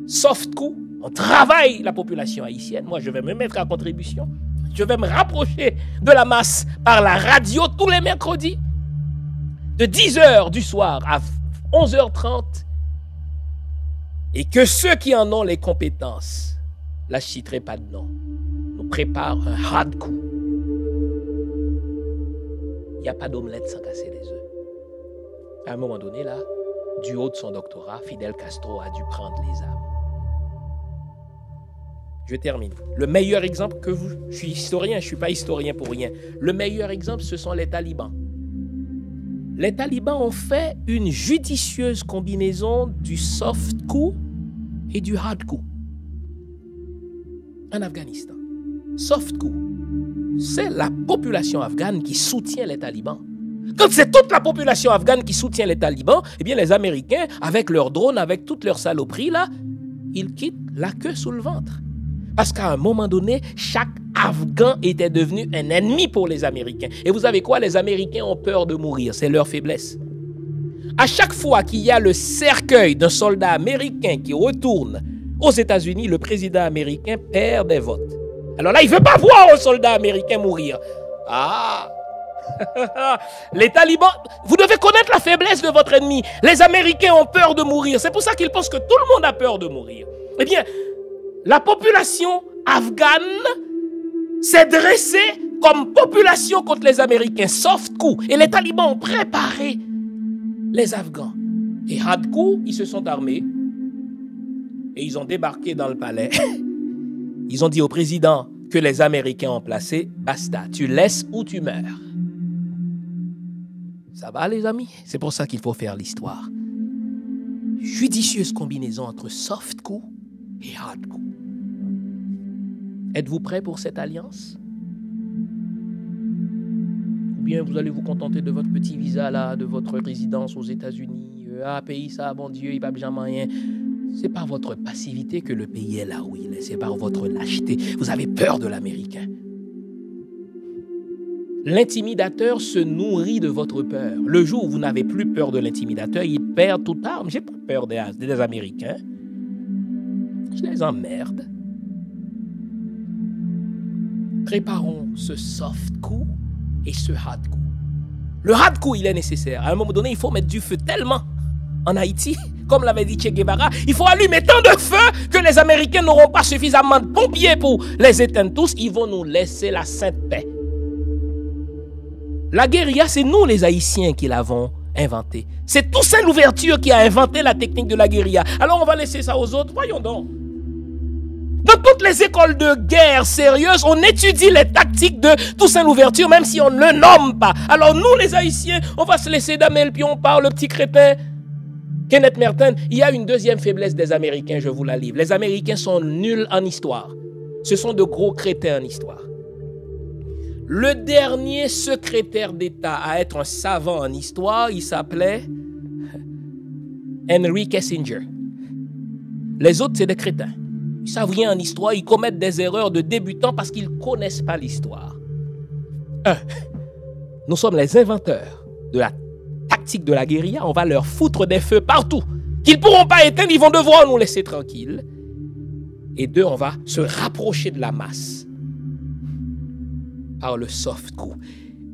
Soft coup, on travaille la population haïtienne. Moi, je vais me mettre à contribution. Je vais me rapprocher de la masse par la radio tous les mercredis, de 10h du soir à 11h30. Et que ceux qui en ont les compétences, là je ne citerai pas de nom, nous préparent un hard coup. Il n'y a pas d'omelette sans casser les œufs. À un moment donné, là, du haut de son doctorat, Fidel Castro a dû prendre les armes. Je termine. Le meilleur exemple que vous... Je suis historien, je ne suis pas historien pour rien. Le meilleur exemple, ce sont les talibans. Les talibans ont fait une judicieuse combinaison du soft coup et du hard coup. En Afghanistan. Soft coup, c'est la population afghane qui soutient les talibans. Quand c'est toute la population afghane qui soutient les talibans, eh bien les Américains, avec leurs drones, avec toutes leurs saloperies, là, ils quittent la queue sous le ventre. Parce qu'à un moment donné, chaque Afghan était devenu un ennemi pour les Américains. Et vous savez quoi? Les Américains ont peur de mourir. C'est leur faiblesse. À chaque fois qu'il y a le cercueil d'un soldat américain qui retourne aux États-Unis, le président américain perd des votes. Alors là, il ne veut pas voir un soldat américain mourir. Ah! Les talibans, vous devez connaître la faiblesse de votre ennemi. Les Américains ont peur de mourir. C'est pour ça qu'ils pensent que tout le monde a peur de mourir. Eh bien, la population afghane s'est dressée comme population contre les Américains. Soft coup. Et les talibans ont préparé les Afghans. Et hard coup, ils se sont armés. Et ils ont débarqué dans le palais. Ils ont dit au président que les Américains ont placé, basta, tu laisses ou tu meurs. Ça va les amis? C'est pour ça qu'il faut faire l'histoire. Judicieuse combinaison entre soft coup et hard coup. Êtes-vous prêts pour cette alliance? Ou bien vous allez vous contenter de votre petit visa là, de votre résidence aux États-Unis? Pays ça, bon Dieu, il n'y a pas jamais rien. C'est par votre passivité que le pays est là où il est. C'est par votre lâcheté. Vous avez peur de l'Américain. L'intimidateur se nourrit de votre peur. Le jour où vous n'avez plus peur de l'intimidateur, il perd toute arme. J'ai pas peur des Américains. Je les emmerde. Préparons ce soft coup et ce hard coup. Le hard coup, il est nécessaire. À un moment donné, il faut mettre du feu tellement en Haïti, comme l'avait dit Che Guevara, il faut allumer tant de feu que les Américains n'auront pas suffisamment de pompiers pour les éteindre tous. Ils vont nous laisser la sainte paix. La guérilla, c'est nous les Haïtiens qui l'avons inventée. C'est Toussaint Louverture qui a inventé la technique de la guérilla. Alors on va laisser ça aux autres. Voyons donc. Dans toutes les écoles de guerre sérieuses, on étudie les tactiques de Toussaint Louverture, même si on ne le nomme pas. Alors nous les Haïtiens, on va se laisser damer, puis on parle, le petit crétin. Kenneth Merton, il y a une deuxième faiblesse des Américains, je vous la livre. Les Américains sont nuls en histoire. Ce sont de gros crétins en histoire. Le dernier secrétaire d'État à être un savant en histoire, il s'appelait Henry Kissinger. Les autres, c'est des crétins. Ils ne savent rien en histoire, ils commettent des erreurs de débutants parce qu'ils ne connaissent pas l'histoire. Nous sommes les inventeurs de la tactique de la guérilla, on va leur foutre des feux partout qu'ils ne pourront pas éteindre, ils vont devoir nous laisser tranquilles. Et deux, on va se rapprocher de la masse par le soft coup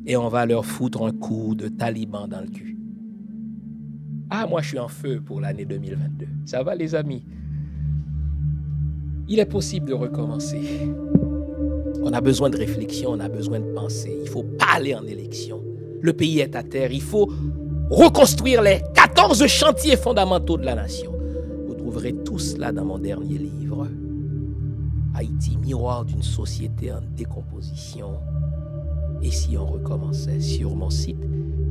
et on va leur foutre un coup de taliban dans le cul. Ah, moi je suis en feu pour l'année 2022. Ça va les amis? Il est possible de recommencer. On a besoin de réflexion, on a besoin de penser. Il ne faut pas aller en élection. Le pays est à terre, il faut reconstruire les 14 chantiers fondamentaux de la nation. Vous trouverez tout cela dans mon dernier livre. Haïti, miroir d'une société en décomposition. Et si on recommençait sur mon site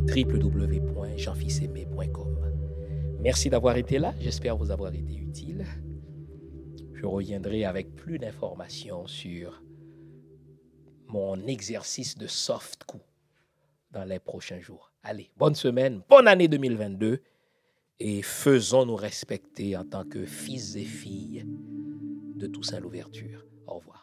www.jeanfilsaimé.com. Merci d'avoir été là. J'espère vous avoir été utile. Je reviendrai avec plus d'informations sur mon exercice de soft coup dans les prochains jours. Allez, bonne semaine, bonne année 2022 et faisons-nous respecter en tant que fils et filles de Toussaint Louverture. Au revoir.